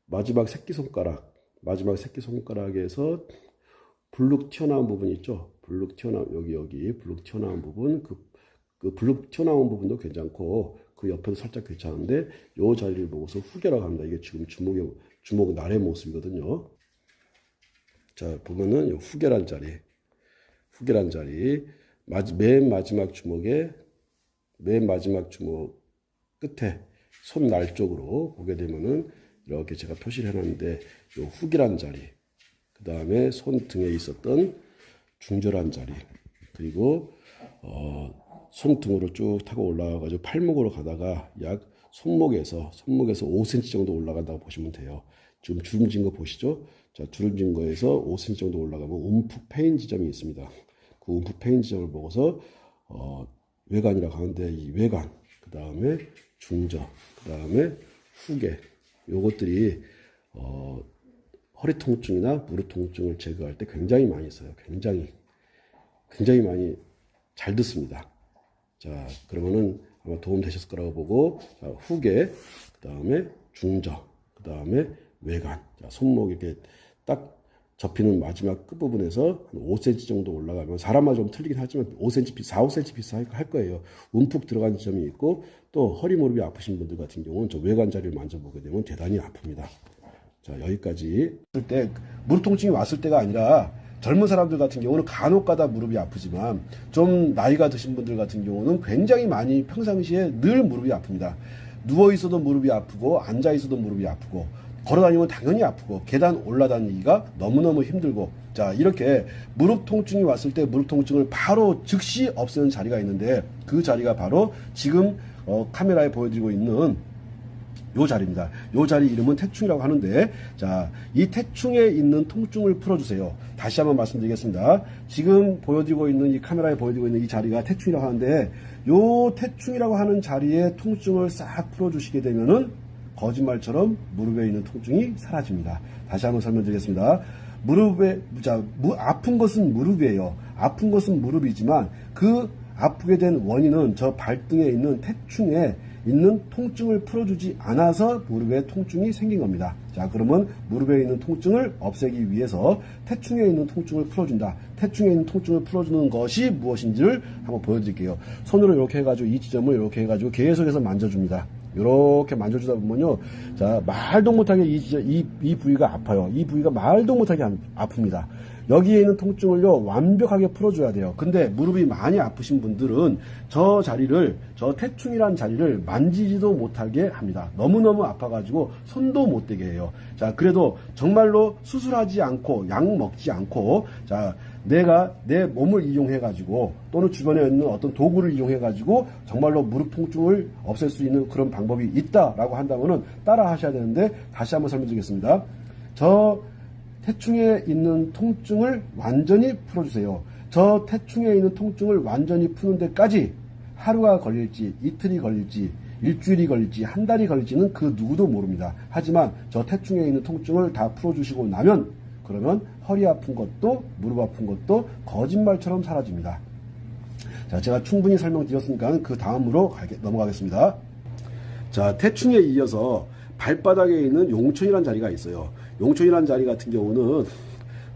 마지막 새끼손가락에서 블룩 튀어나온 부분 있죠. 블룩 튀어나온 여기 블룩 튀어나온 부분, 그 블룩 튀어나온 부분도 괜찮고 그 옆에도 살짝 괜찮은데 요 자리를 보고서 후계라고 합니다. 이게 지금 주먹 날의 모습이거든요. 자, 보면은 요 후계란 자리, 맨 마지막 주먹 끝에 손 날 쪽으로 보게 되면은 이렇게 제가 표시를 해놨는데 요 후계란 자리, 그 다음에 손등에 있었던 중절한 자리, 그리고 손등으로 쭉 타고 올라가가지고 팔목으로 가다가 약 손목에서 5cm 정도 올라간다고 보시면 돼요. 지금 주름진 거 보시죠? 자, 주름진 거에서 5cm 정도 올라가면 움푹 패인 지점이 있습니다. 그 움푹 패인 지점을 보고서 외관이라고 하는데, 이 외관, 그 다음에 중저, 그 다음에 후계, 요것들이 허리 통증이나 무릎 통증을 제거할 때 굉장히 많이 써요. 굉장히 많이 잘 듣습니다. 자, 그러면은 아마 도움 되셨을 거라고 보고, 자, 후계, 그 다음에 중저, 그 다음에 외관. 자, 손목 이렇게 딱 접히는 마지막 끝부분에서 한 5cm 정도 올라가면, 사람마다 좀 틀리긴 하지만 5cm, 4, 5cm 비슷할 거예요. 움푹 들어간 지점이 있고, 또 허리 무릎이 아프신 분들 같은 경우는 저 외관 자리를 만져보게 되면 대단히 아픕니다. 자, 여기까지. 때 무릎 통증이 왔을 때가 아니라 젊은 사람들 같은 경우는 간혹가다 무릎이 아프지만 좀 나이가 드신 분들 같은 경우는 굉장히 많이 평상시에 늘 무릎이 아픕니다. 누워 있어도 무릎이 아프고 앉아 있어도 무릎이 아프고 걸어다니면 당연히 아프고 계단 올라다니기가 너무너무 힘들고, 자, 이렇게 무릎 통증이 왔을 때 무릎 통증을 바로 즉시 없애는 자리가 있는데, 그 자리가 바로 지금 카메라에 보여드리고 있는 요 자리입니다. 요 자리 이름은 태충이라고 하는데, 자, 이 태충에 있는 통증을 풀어주세요. 다시 한번 말씀드리겠습니다. 지금 보여드리고 있는, 이 카메라에 보여드리고 있는 이 자리가 태충이라고 하는데, 요 태충이라고 하는 자리에 통증을 싹 풀어주시게 되면은 거짓말처럼 무릎에 있는 통증이 사라집니다. 다시 한번 설명드리겠습니다. 아픈 것은 무릎이에요. 아픈 것은 무릎이지만 그 아프게 된 원인은 저 발등에 있는 태충에 있는 통증을 풀어주지 않아서 무릎에 통증이 생긴 겁니다. 자, 그러면 무릎에 있는 통증을 없애기 위해서 태충에 있는 통증을 풀어준다. 태충에 있는 통증을 풀어주는 것이 무엇인지를 한번 보여드릴게요. 손으로 이렇게 해가지고 이 지점을 이렇게 해가지고 계속해서 만져줍니다. 이렇게 만져주다 보면요, 자, 말도 못하게 이 부위가 아파요. 이 부위가 말도 못하게 아픕니다. 여기에 있는 통증을요, 완벽하게 풀어줘야 돼요. 근데 무릎이 많이 아프신 분들은 저 태충이라는 자리를 만지지도 못하게 합니다. 너무너무 아파가지고 손도 못 대게 해요. 자, 그래도 정말로 수술하지 않고 약 먹지 않고, 자, 내가 내 몸을 이용해가지고 또는 주변에 있는 어떤 도구를 이용해가지고 정말로 무릎 통증을 없앨 수 있는 그런 방법이 있다라고 한다면은 따라 하셔야 되는데, 다시 한번 설명드리겠습니다. 저 태충에 있는 통증을 완전히 풀어주세요. 저 태충에 있는 통증을 완전히 푸는 데까지 하루가 걸릴지, 이틀이 걸릴지, 일주일이 걸릴지, 한 달이 걸릴지는 그 누구도 모릅니다. 하지만 저 태충에 있는 통증을 다 풀어주시고 나면, 그러면 허리 아픈 것도 무릎 아픈 것도 거짓말처럼 사라집니다. 자, 제가 충분히 설명드렸으니까 그 다음으로 넘어가겠습니다. 자, 태충에 이어서 발바닥에 있는 용천이라는 자리가 있어요. 용천이라는 자리 같은 경우는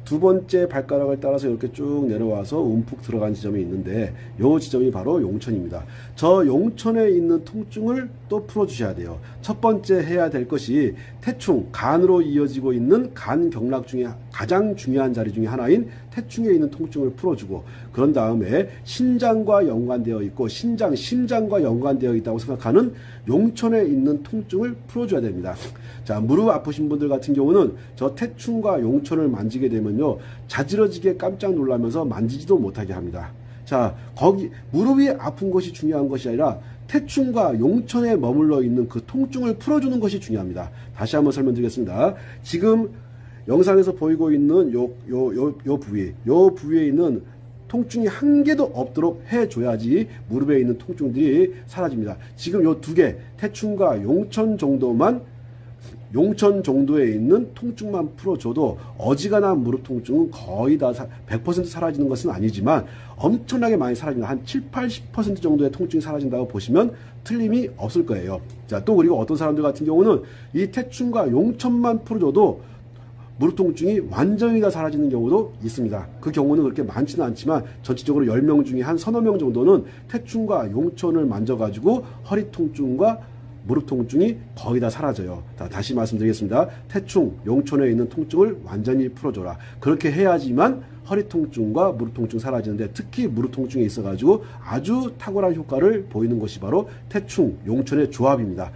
두 번째 발가락을 따라서 이렇게 쭉 내려와서 움푹 들어간 지점이 있는데, 이 지점이 바로 용천입니다. 저 용천에 있는 통증을 또 풀어주셔야 돼요. 첫 번째 해야 될 것이 태충, 간으로 이어지고 있는 간 경락 중에 가장 중요한 자리 중에 하나인 태충에 있는 통증을 풀어주고 그런 다음에 신장과 연관되어 있고 심장과 연관되어 있다고 생각하는 용천에 있는 통증을 풀어줘야 됩니다. 자, 무릎 아프신 분들 같은 경우는 저 태충과 용천을 만지게 되면요, 자지러지게 깜짝 놀라면서 만지지도 못하게 합니다. 자, 거기 무릎이 아픈 것이 중요한 것이 아니라 태충과 용천에 머물러 있는 그 통증을 풀어주는 것이 중요합니다. 다시 한번 설명드리겠습니다. 지금 영상에서 보이고 있는 요 부위에 있는 통증이 한 개도 없도록 해줘야지 무릎에 있는 통증들이 사라집니다. 지금 요 두 개, 태충과 용천 정도에 있는 통증만 풀어줘도 어지간한 무릎 통증은 거의 다 100% 사라지는 것은 아니지만 엄청나게 많이 사라집니다. 한 7, 80% 정도의 통증이 사라진다고 보시면 틀림이 없을 거예요. 자, 또 그리고 어떤 사람들 같은 경우는 이 태충과 용천만 풀어줘도 무릎 통증이 완전히 다 사라지는 경우도 있습니다. 그 경우는 그렇게 많지는 않지만 전체적으로 10명 중에 한 서너 명 정도는 태충과 용천을 만져가지고 허리 통증과 무릎 통증이 거의 다 사라져요. 다시 말씀드리겠습니다. 태충, 용천에 있는 통증을 완전히 풀어줘라. 그렇게 해야지만 허리 통증과 무릎 통증 사라지는데, 특히 무릎 통증에 있어가지고 아주 탁월한 효과를 보이는 것이 바로 태충, 용천의 조합입니다.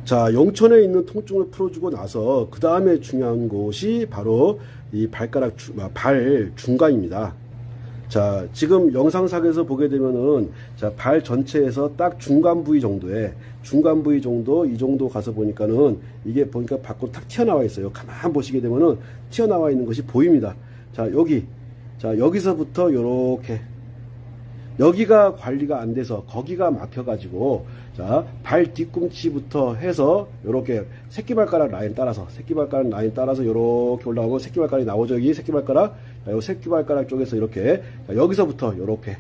자, 용천에 있는 통증을 풀어주고 나서 그 다음에 중요한 곳이 바로 이 발 중간입니다. 자, 지금 영상상에서 보게 되면은, 자, 발 전체에서 딱 중간 부위 정도, 이 정도 가서 보니까는 이게 보니까 밖으로 탁 튀어나와 있어요. 가만 보시게 되면은 튀어나와 있는 것이 보입니다. 자, 여기서부터 요렇게, 여기가 관리가 안 돼서 거기가 막혀가지고, 자, 발 뒤꿈치부터 해서 요렇게 새끼발가락 라인 따라서 요렇게 올라가면 새끼발가락이 나오죠. 여기 새끼발가락, 요 새끼발가락 쪽에서 이렇게, 여기서부터 요렇게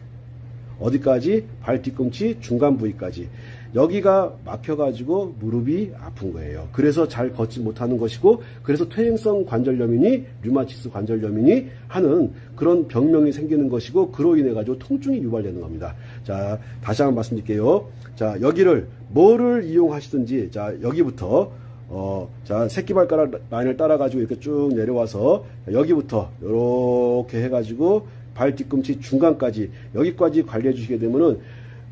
어디까지? 발 뒤꿈치 중간 부위까지. 여기가 막혀가지고 무릎이 아픈 거예요. 그래서 잘 걷지 못하는 것이고, 그래서 퇴행성 관절염이니 류마티스 관절염이니 하는 그런 병명이 생기는 것이고, 그로 인해 가지고 통증이 유발되는 겁니다. 자, 다시 한번 말씀드릴게요. 자, 여기를 뭐를 이용하시든지, 자, 여기부터 자, 새끼발가락 라인을 따라 가지고 이렇게 쭉 내려와서 여기부터 이렇게 해가지고 발 뒤꿈치 중간까지, 여기까지 관리해 주시게 되면은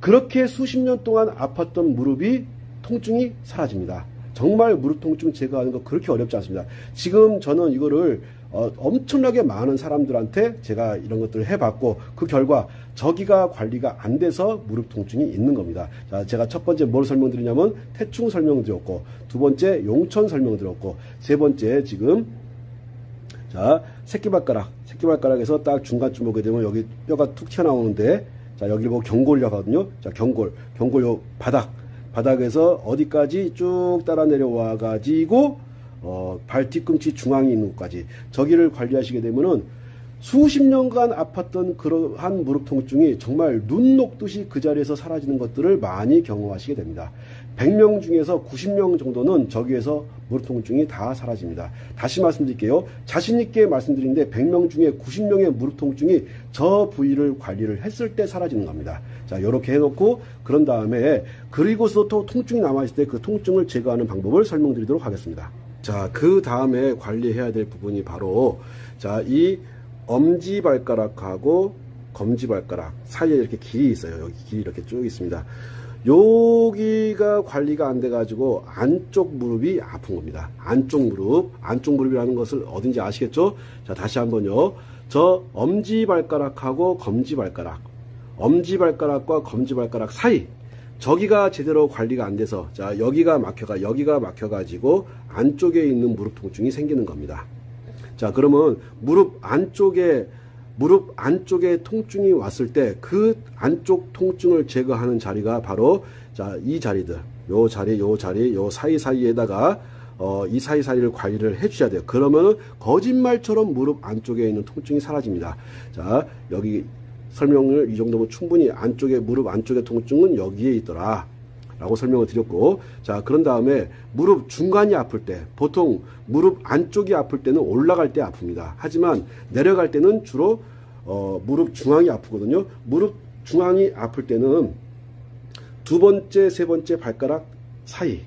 그렇게 수십 년 동안 아팠던 무릎이 통증이 사라집니다. 정말 무릎 통증 제거하는 거 그렇게 어렵지 않습니다. 지금 저는 이거를 엄청나게 많은 사람들한테 제가 이런 것들을 해봤고, 그 결과 저기가 관리가 안 돼서 무릎 통증이 있는 겁니다. 자, 제가 첫 번째 뭘 설명드리냐면 태충 설명드렸고, 두 번째 용천 설명드렸고, 세 번째 지금, 자, 새끼발가락에서 딱 중간쯤 보게 되면 여기 뼈가 툭 튀어나오는데, 자, 여기를 보고 경골이라고 하거든요. 자, 경골 요 바닥에서 어디까지 쭉 따라 내려와 가지고 발 뒤꿈치 중앙에 있는 곳까지, 저기를 관리하시게 되면은 수십 년간 아팠던 그러한 무릎 통증이 정말 눈 녹듯이 그 자리에서 사라지는 것들을 많이 경험하시게 됩니다. 100명 중에서 90명 정도는 저기에서 무릎 통증이 다 사라집니다. 다시 말씀드릴게요. 자신있게 말씀드리는데 100명 중에 90명의 무릎 통증이 저 부위를 관리를 했을 때 사라지는 겁니다. 자, 이렇게 해놓고, 그런 다음에 그리고서 또 통증이 남아있을 때 그 통증을 제거하는 방법을 설명드리도록 하겠습니다. 자, 그 다음에 관리해야 될 부분이 바로, 자, 이 엄지발가락하고 검지발가락 사이에 이렇게 길이 있어요. 여기 길이 이렇게 쭉 있습니다. 여기가 관리가 안 돼가지고 안쪽 무릎이 아픈 겁니다. 안쪽 무릎이라는 것을 어딘지 아시겠죠? 자, 다시 한번요. 저 엄지발가락하고 엄지발가락과 검지발가락 사이, 저기가 제대로 관리가 안 돼서, 자, 여기가 막혀가지고 안쪽에 있는 무릎 통증이 생기는 겁니다. 자, 그러면 무릎 안쪽에 통증이 왔을 때 그 안쪽 통증을 제거하는 자리가 바로, 자, 이 자리들, 요 사이사이에다가 이 사이사이를 관리를 해 주셔야 돼요. 그러면은 거짓말처럼 무릎 안쪽에 있는 통증이 사라집니다. 자, 여기 설명을 이 정도면 충분히 무릎 안쪽의 통증은 여기에 있더라 라고 설명을 드렸고, 자, 그런 다음에 무릎 중간이 아플 때, 보통 무릎 안쪽이 아플 때는 올라갈 때 아픕니다. 하지만 내려갈 때는 주로 무릎 중앙이 아프거든요. 무릎 중앙이 아플 때는 두 번째, 세 번째 발가락 사이,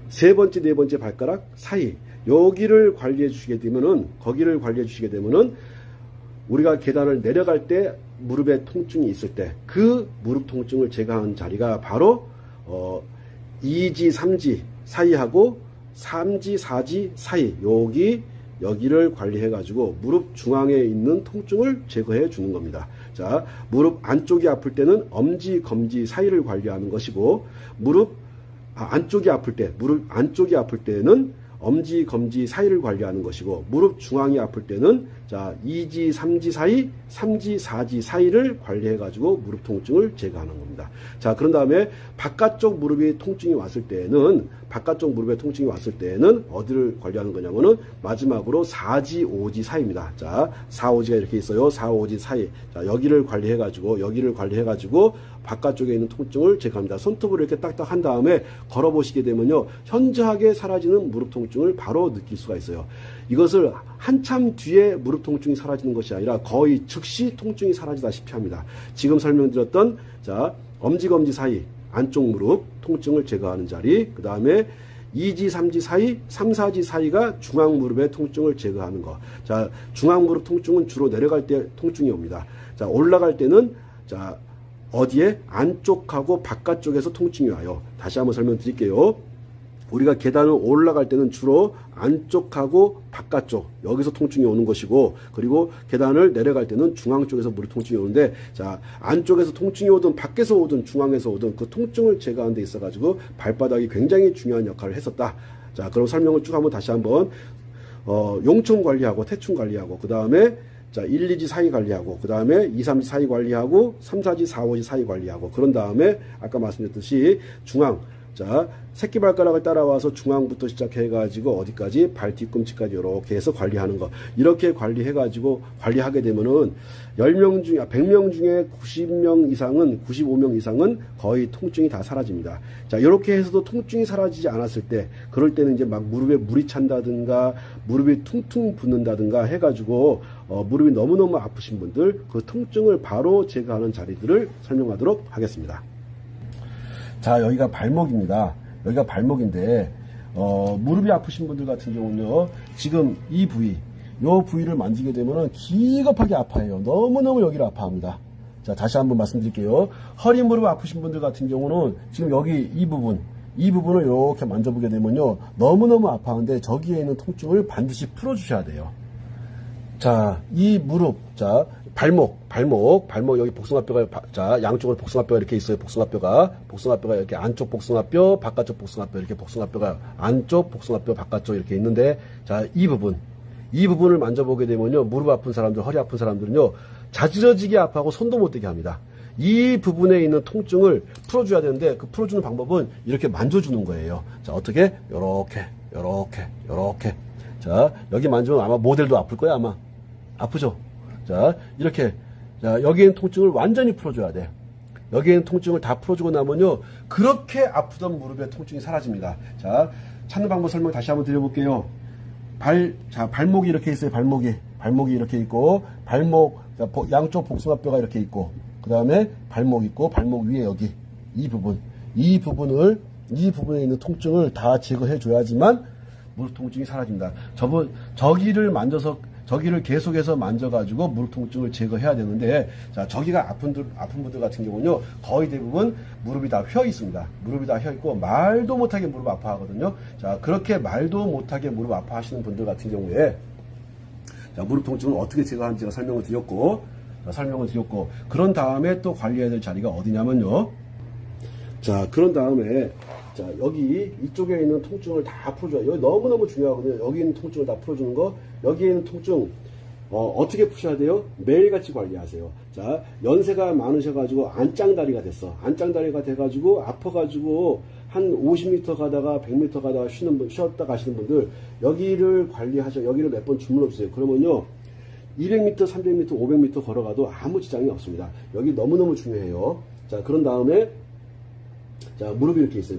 세 번째, 네 번째 발가락 사이, 여기를 관리해 주시게 되면은, 거기를 관리해 주시게 되면은, 우리가 계단을 내려갈 때 무릎에 통증이 있을 때 그 무릎 통증을 제거하는 자리가 바로 2지, 3지 사이하고 3지, 4지 사이, 여기를 관리해 가지고 무릎 중앙에 있는 통증을 제거해 주는 겁니다. 자, 무릎 안쪽이 아플 때는 엄지, 검지 사이를 관리하는 것이고, 무릎 안쪽이 아플 때는 엄지, 검지 사이를 관리하는 것이고, 무릎 중앙이 아플 때는 자, 2지, 3지 사이, 3지, 4지 사이를 관리해 가지고 무릎 통증을 제거하는 겁니다. 자, 그런 다음에 바깥쪽 무릎에 통증이 왔을 때는 어디를 관리하는 거냐면은 마지막으로 4지, 5지 사이입니다. 자, 4, 5지가 이렇게 있어요. 4, 5지 사이. 자, 여기를 관리해 가지고 바깥쪽에 있는 통증을 제거합니다. 손톱으로 이렇게 딱딱 한 다음에 걸어 보시게 되면요, 현저하게 사라지는 무릎 통증을 바로 느낄 수가 있어요. 이것을 한참 뒤에 무릎 통증이 사라지는 것이 아니라 거의 즉시 통증이 사라지다시피 합니다. 지금 설명드렸던 자, 엄지, 검지 사이 안쪽 무릎 통증을 제거하는 자리, 그 다음에 2지, 3지 사이, 3, 4지 사이가 중앙 무릎의 통증을 제거하는 거. 자, 중앙 무릎 통증은 주로 내려갈 때 통증이 옵니다. 자, 올라갈 때는 자, 어디에? 안쪽하고 바깥쪽에서 통증이 와요. 다시 한번 설명드릴게요. 우리가 계단을 올라갈 때는 주로 안쪽하고 바깥쪽, 여기서 통증이 오는 것이고, 그리고 계단을 내려갈 때는 중앙 쪽에서 무릎 통증이 오는데, 자, 안쪽에서 통증이 오든 밖에서 오든 중앙에서 오든 그 통증을 제거하는 데 있어 가지고 발바닥이 굉장히 중요한 역할을 했었다. 자, 그럼 설명을 쭉 한번 다시 한번 용충 관리하고 태충 관리하고, 그 다음에 자, 1, 2지 사이 관리하고, 그 다음에 2, 3지 사이 관리하고, 3, 4지, 4, 5지 사이 관리하고, 그런 다음에 아까 말씀드렸듯이 중앙, 자, 새끼발가락을 따라와서 중앙부터 시작해가지고 어디까지? 발 뒤꿈치까지 이렇게 해서 관리하는 거. 이렇게 관리해가지고 관리하게 되면은 100명 중에 90명 이상은, 95명 이상은 거의 통증이 다 사라집니다. 자, 이렇게 해서도 통증이 사라지지 않았을 때, 그럴 때는 이제 막 무릎에 물이 찬다든가, 무릎이 퉁퉁 붓는다든가 해가지고, 무릎이 너무너무 아프신 분들, 그 통증을 바로 제거하는 자리들을 설명하도록 하겠습니다. 자, 여기가 발목입니다. 여기가 발목인데, 무릎이 아프신 분들 같은 경우는요, 지금 이 부위를 만지게 되면은 기겁하게 아파해요. 너무너무 여기를 아파합니다. 자, 다시 한번 말씀드릴게요. 허리 무릎 아프신 분들 같은 경우는 지금 여기 이 부분을 이렇게 만져보게 되면요, 너무너무 아파하는데 저기에 있는 통증을 반드시 풀어주셔야 돼요. 자, 이 무릎, 자, 발목 여기 복숭아뼈가, 자, 양쪽으로 복숭아뼈가 이렇게 있어요. 복숭아뼈가 이렇게 안쪽 복숭아뼈, 바깥쪽 복숭아뼈, 이렇게 복숭아뼈가 안쪽 복숭아뼈, 바깥쪽 이렇게 있는데, 자, 이 부분을 만져보게 되면요, 무릎 아픈 사람들, 허리 아픈 사람들은요, 자지러지게 아파하고 손도 못 대게 합니다. 이 부분에 있는 통증을 풀어줘야 되는데, 그 풀어주는 방법은 이렇게 만져주는 거예요. 자, 어떻게? 요렇게. 자, 여기 만지면 아마 모델도 아플 거야, 아마. 아프죠? 자, 이렇게. 자, 여기에 있는 통증을 완전히 풀어줘야 돼. 여기에 있는 통증을 다 풀어주고 나면요, 그렇게 아프던 무릎의 통증이 사라집니다. 자, 찾는 방법 설명 다시 한번 드려볼게요. 발목이 이렇게 있어요. 발목이 이렇게 있고, 양쪽 복숭아뼈가 이렇게 있고, 그 다음에 발목 있고, 발목 위에 여기, 이 부분에 있는 통증을 다 제거해 줘야지만 무릎 통증이 사라집니다. 저기를 계속해서 만져가지고 무릎 통증을 제거해야 되는데, 자, 저기가 아픈 분들 같은 경우는요, 거의 대부분 무릎이 다 휘어 있습니다. 무릎이 다 휘어 있고, 말도 못하게 무릎 아파하거든요. 자, 그렇게 말도 못하게 무릎 아파하시는 분들 같은 경우에, 자, 무릎 통증을 어떻게 제거하는지가 설명을 드렸고, 그런 다음에 또 관리해야 될 자리가 어디냐면요. 자, 그런 다음에, 자, 여기 이쪽에 있는 통증을 다 풀어줘요. 여기 너무너무 중요하거든요. 여기 있는 통증을 다 풀어주는 거. 여기에 있는 통증 어떻게 푸셔야 돼요? 매일같이 관리하세요. 자, 연세가 많으셔가지고 안짱다리가 됐어. 안짱다리가 돼가지고 아파가지고 한 50m 가다가 100m 가다가 쉬었다 가시는 분들, 여기를 여기를 몇 번 주물러 주세요. 그러면요, 200m, 300m, 500m 걸어가도 아무 지장이 없습니다. 여기 너무너무 중요해요. 자, 그런 다음에, 자, 무릎이 이렇게 있어요.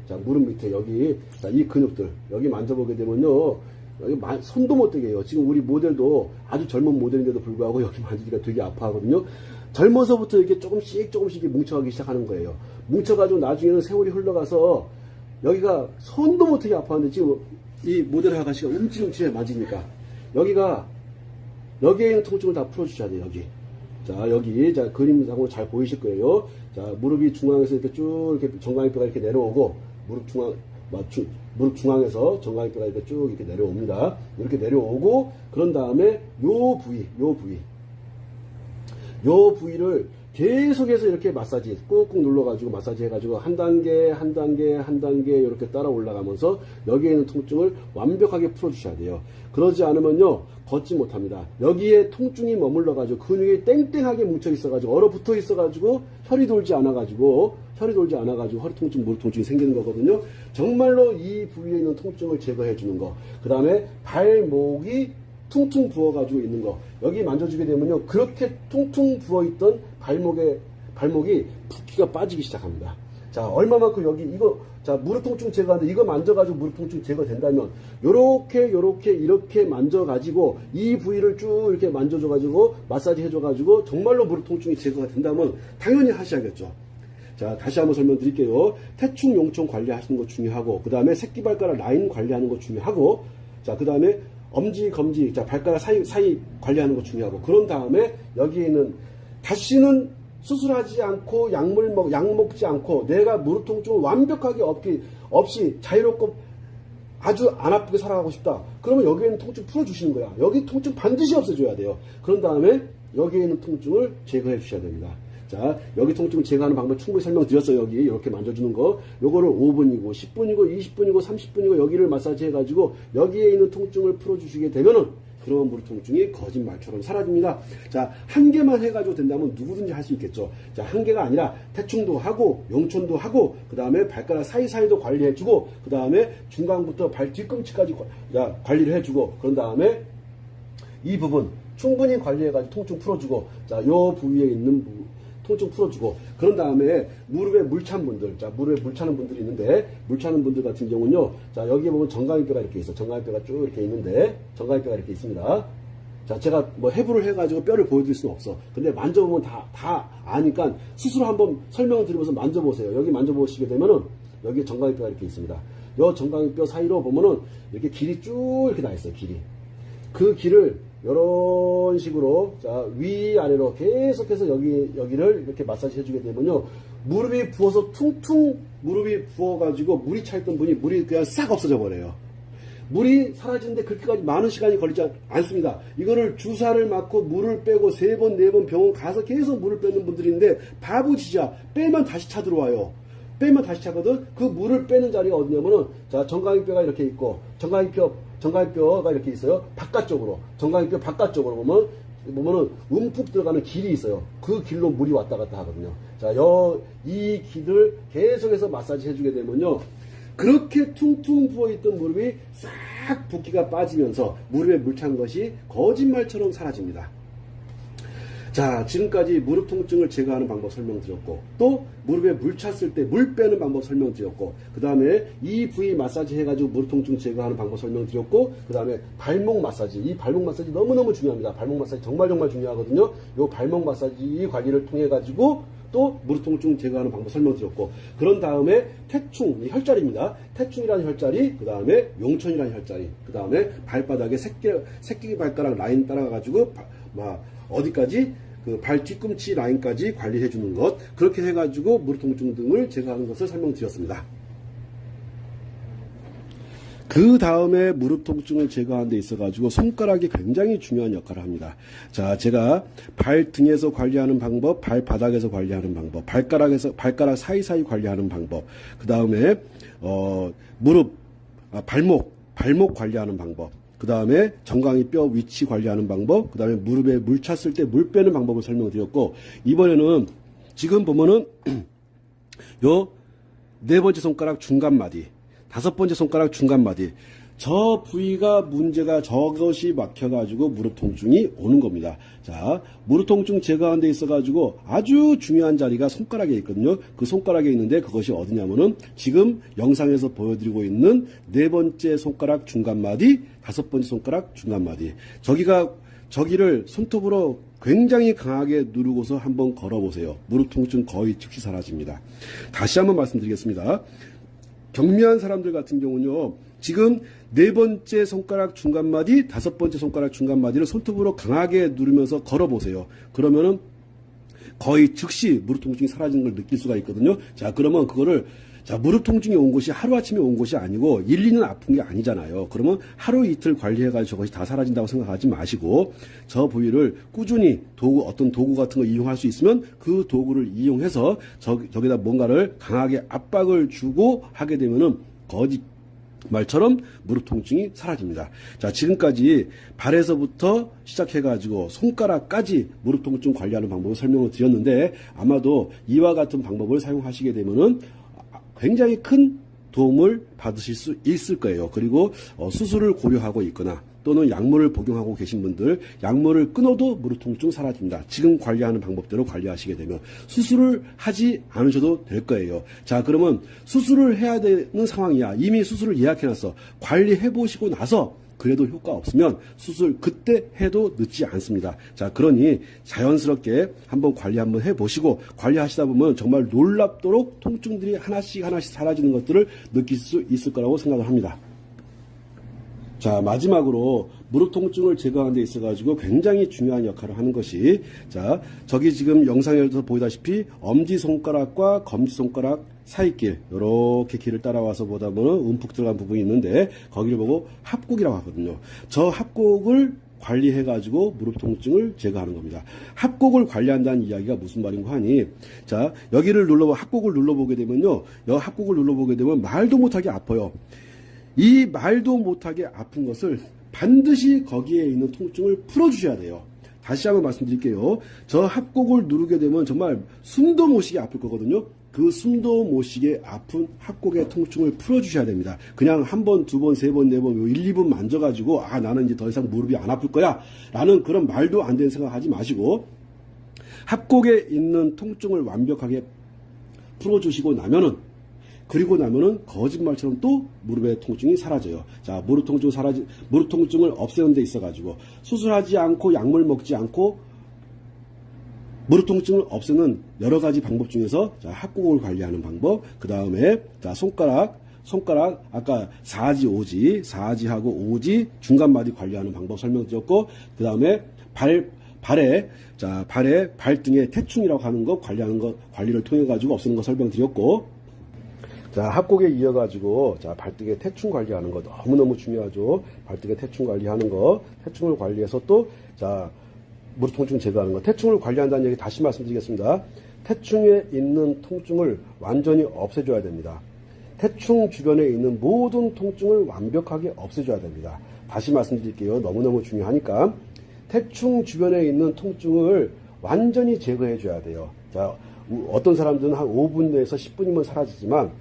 자, 무릎 밑에 여기, 자, 이 근육들 여기 만져보게 되면요, 여기 손도 못 대게 해요. 지금 우리 모델도 아주 젊은 모델인데도 불구하고 여기 만지기가 되게 아파하거든요. 젊어서부터 이렇게 조금씩 뭉쳐가기 시작하는 거예요. 뭉쳐가지고 나중에는 세월이 흘러가서 여기가 손도 못하게 아파하는데, 지금 이 모델 아가씨가 움찔움찔해 맞으니까 여기에 있는 통증을 다 풀어주셔야 돼요. 여기. 자, 여기, 자, 그림상으로 잘 보이실 거예요. 자, 무릎이 중앙에서 이렇게 쭉, 이렇게 정강이뼈가 이렇게 내려오고, 무릎 중앙에서 정강이뼈가 이렇게 쭉 이렇게 내려옵니다. 이렇게 내려오고, 그런 다음에 요 부위를 계속해서 이렇게 마사지, 꾹꾹 눌러가지고 마사지 해가지고 한 단계 이렇게 따라 올라가면서 여기에 있는 통증을 완벽하게 풀어주셔야 돼요. 그러지 않으면요, 걷지 못합니다. 여기에 통증이 머물러가지고 근육이 땡땡하게 뭉쳐 있어가지고 얼어붙어 있어가지고 혈이 돌지 않아가지고 허리 통증, 무릎 통증이 생기는 거거든요. 정말로 이 부위에 있는 통증을 제거해 주는 거. 그 다음에 발목이 퉁퉁 부어가지고 있는 거. 여기 만져주게 되면요, 그렇게 퉁퉁 부어있던 발목이 붓기가 빠지기 시작합니다. 자, 얼마만큼 여기 자, 무릎 통증 제거하는데 이거 만져가지고 무릎 통증 제거된다면 이렇게 만져가지고 이 부위를 쭉 이렇게 만져줘가지고 마사지 해줘가지고 정말로 무릎 통증이 제거가 된다면 당연히 하셔야겠죠. 자, 다시 한번 설명드릴게요. 태충, 용총 관리하시는 거 중요하고, 그 다음에 새끼발가락 라인 관리하는 거 중요하고, 자, 그 다음에 엄지, 검지, 자, 발가락 사이 관리하는 거 중요하고, 그런 다음에 여기에 있는 다시는 수술하지 않고 약 먹지 않고 내가 무릎 통증을 완벽하게 없이 자유롭고 아주 안 아프게 살아가고 싶다. 그러면 여기에 있는 통증 풀어주시는 거야. 여기 통증 반드시 없애줘야 돼요. 그런 다음에 여기에 있는 통증을 제거해 주셔야 됩니다. 자, 여기 통증을 제거하는 방법 충분히 설명드렸어요. 여기 이렇게 만져주는 거. 요거를 5분이고 10분이고 20분이고 30분이고 여기를 마사지 해가지고 여기에 있는 통증을 풀어주시게 되면은 그런 무릎 통증이 거짓말처럼 사라집니다. 자, 한 개만 해가지고 된다면 누구든지 할 수 있겠죠. 자, 한 개가 아니라 태충도 하고 용촌도 하고 그 다음에 발가락 사이사이도 관리해주고 그 다음에 중간부터 발 뒤꿈치까지 관리를 해주고 그런 다음에 이 부분 충분히 관리해가지고 통증 풀어주고 자, 요 부위에 있는 통증 풀어주고 그런 다음에 무릎에 물 찬 분들, 자, 무릎에 물 차는 분들이 있는데 물 차는 분들 같은 경우는요, 자, 여기에 보면 정강이뼈가 이렇게 있어. 정강이뼈가 쭉 이렇게 있는데 정강이뼈가 이렇게 있습니다. 자, 제가 뭐 해부를 해가지고 뼈를 보여드릴 수는 없어. 근데 만져보면 다 아니까 스스로 한번 설명을 드리면서 만져보세요. 여기 만져보시게 되면은 여기 정강이뼈가 이렇게 있습니다. 요 정강이뼈 사이로 보면은 이렇게 길이 쭉 이렇게 나 있어요. 길이. 그 길을 이런 식으로 자, 위아래로 계속해서 여기를 이렇게 마사지 해주게 되면요, 무릎이 부어서 퉁퉁 무릎이 부어가지고 물이 차있던 분이 물이 그냥 싹 없어져 버려요. 물이 사라지는데 그렇게까지 많은 시간이 걸리지 않습니다. 이거를 주사를 맞고 물을 빼고 3번 4번 병원 가서 계속 물을 빼는 분들인데 바보지자. 빼면 다시 차 들어와요. 빼면 다시 차거든. 그 물을 빼는 자리가 어디냐면은 자, 정강이뼈가 이렇게 있고 정강이뼈가 이렇게 있어요. 바깥쪽으로. 정강이뼈 바깥쪽으로 보면은 움푹 들어가는 길이 있어요. 그 길로 물이 왔다 갔다 하거든요. 자, 이 길을 계속해서 마사지 해주게 되면요, 그렇게 퉁퉁 부어있던 무릎이 싹 붓기가 빠지면서 무릎에 물 찬 것이 거짓말처럼 사라집니다. 자, 지금까지 무릎 통증을 제거하는 방법 설명드렸고, 또 무릎에 물 찼을 때 물 빼는 방법 설명드렸고, 그 다음에 이 부위 마사지 해가지고 무릎 통증 제거하는 방법 설명드렸고, 그 다음에 발목 마사지, 이 발목 마사지 너무너무 중요합니다. 발목 마사지 정말 중요하거든요. 요 발목 마사지 관리를 통해가지고 또 무릎 통증 제거하는 방법 설명드렸고, 그런 다음에 태충, 이 혈자리입니다. 태충이라는 혈자리, 그 다음에 용천이라는 혈자리, 그 다음에 발바닥에 새끼 발가락 라인 따라가지고 어디까지 그 발 뒤꿈치 라인까지 관리해 주는 것, 그렇게 해가지고 무릎 통증 등을 제거하는 것을 설명드렸습니다. 그 다음에 무릎 통증을 제거하는 데 있어가지고 손가락이 굉장히 중요한 역할을 합니다. 자, 제가 발등에서 관리하는 방법, 발바닥에서 관리하는 방법, 발가락 사이사이 관리하는 방법, 그 다음에 발목 관리하는 방법, 그 다음에 정강이 뼈 위치 관리하는 방법, 그 다음에 무릎에 물 찼을 때 물 빼는 방법을 설명드렸고, 이번에는 지금 보면은 요 4번째 손가락 중간마디, 5번째 손가락 중간마디, 저 부위가 문제가 저것이 막혀가지고 무릎 통증이 오는 겁니다. 자, 무릎 통증 제거하는 데 있어가지고 아주 중요한 자리가 손가락에 있거든요. 그 손가락에 있는데 그것이 어디냐면은 지금 영상에서 보여드리고 있는 4번째 손가락 중간마디, 5번째 손가락 중간마디. 저기를 손톱으로 굉장히 강하게 누르고서 한번 걸어보세요. 무릎 통증 거의 즉시 사라집니다. 다시 한번 말씀드리겠습니다. 경미한 사람들 같은 경우는요, 지금 네 번째 손가락 중간마디, 다섯 번째 손가락 중간마디를 손톱으로 강하게 누르면서 걸어보세요. 그러면은 거의 즉시 무릎 통증이 사라지는 걸 느낄 수가 있거든요. 자, 그러면 그거를 자, 무릎 통증이 온 것이 하루아침에 온 것이 아니고 1, 2년 아픈 게 아니잖아요. 그러면 하루 이틀 관리해가지고 저것이 다 사라진다고 생각하지 마시고 저 부위를 꾸준히 어떤 도구 같은 거 이용할 수 있으면 그 도구를 이용해서 저기다 뭔가를 강하게 압박을 주고 하게 되면은 말처럼 무릎 통증이 사라집니다. 자, 지금까지 발에서부터 시작해가지고 손가락까지 무릎 통증 관리하는 방법을 설명을 드렸는데 아마도 이와 같은 방법을 사용하시게 되면은 굉장히 큰 도움을 받으실 수 있을 거예요. 그리고 수술을 고려하고 있거나 또는 약물을 복용하고 계신 분들 약물을 끊어도 무릎 통증 사라집니다. 지금 관리하는 방법대로 관리하시게 되면 수술을 하지 않으셔도 될 거예요. 자, 그러면 수술을 해야 되는 상황이야. 이미 수술을 예약해놨어. 관리해 보시고 나서 그래도 효과 없으면 수술 그때 해도 늦지 않습니다. 자, 그러니 자연스럽게 한번 관리 한번 해보시고 관리하시다 보면 정말 놀랍도록 통증들이 하나씩 사라지는 것들을 느낄 수 있을 거라고 생각을 합니다. 자, 마지막으로 무릎 통증을 제거하는 데 있어가지고 굉장히 중요한 역할을 하는 것이 자, 저기 지금 영상에서 보이다시피 엄지손가락과 검지손가락 사이길 이렇게 길을 따라와서 보다 보면 움푹 들어간 부분이 있는데 거기를 보고 합곡이라고 하거든요. 저 합곡을 관리해가지고 무릎 통증을 제거하는 겁니다. 합곡을 관리한다는 이야기가 무슨 말인가 하니 자, 여기를 합곡을 눌러보게 되면요. 여 합곡을 눌러보게 되면 말도 못하게 아파요. 이 말도 못하게 아픈 것을 반드시 거기에 있는 통증을 풀어주셔야 돼요. 다시 한번 말씀드릴게요. 저 합곡을 누르게 되면 정말 숨도 못 쉬게 아플 거거든요. 그 숨도 못 쉬게 아픈 합곡의 통증을 풀어주셔야 됩니다. 그냥 한 번, 두 번, 세 번, 네 번, 1, 2분 만져가지고 아, 나는 이제 더 이상 무릎이 안 아플 거야 라는 그런 말도 안 되는 생각하지 마시고 합곡에 있는 통증을 완벽하게 풀어주시고 나면은 그리고 나면은 거짓말처럼 또 무릎의 통증이 사라져요. 자, 무릎 통증을 없애는 데 있어가지고 수술하지 않고 약물 먹지 않고 무릎 통증을 없애는 여러 가지 방법 중에서 자, 합곡을 관리하는 방법, 그 다음에 자, 손가락 아까 4지, 5지, 4지하고 5지 중간마디 관리하는 방법 설명드렸고, 그 다음에 발에 발등에 태충이라고 하는 거 관리를 통해 가지고 없애는 거 설명드렸고, 자, 합곡에 이어가지고, 자, 발등에 태충 관리하는 거 너무너무 중요하죠. 발등에 태충 관리하는 거, 태충을 관리해서 또, 자, 무릎 통증 제거하는 거. 태충을 관리한다는 얘기 다시 말씀드리겠습니다. 태충에 있는 통증을 완전히 없애줘야 됩니다. 태충 주변에 있는 모든 통증을 완벽하게 없애줘야 됩니다. 다시 말씀드릴게요. 너무너무 중요하니까. 태충 주변에 있는 통증을 완전히 제거해줘야 돼요. 자, 어떤 사람들은 한 5분 내에서 10분이면 사라지지만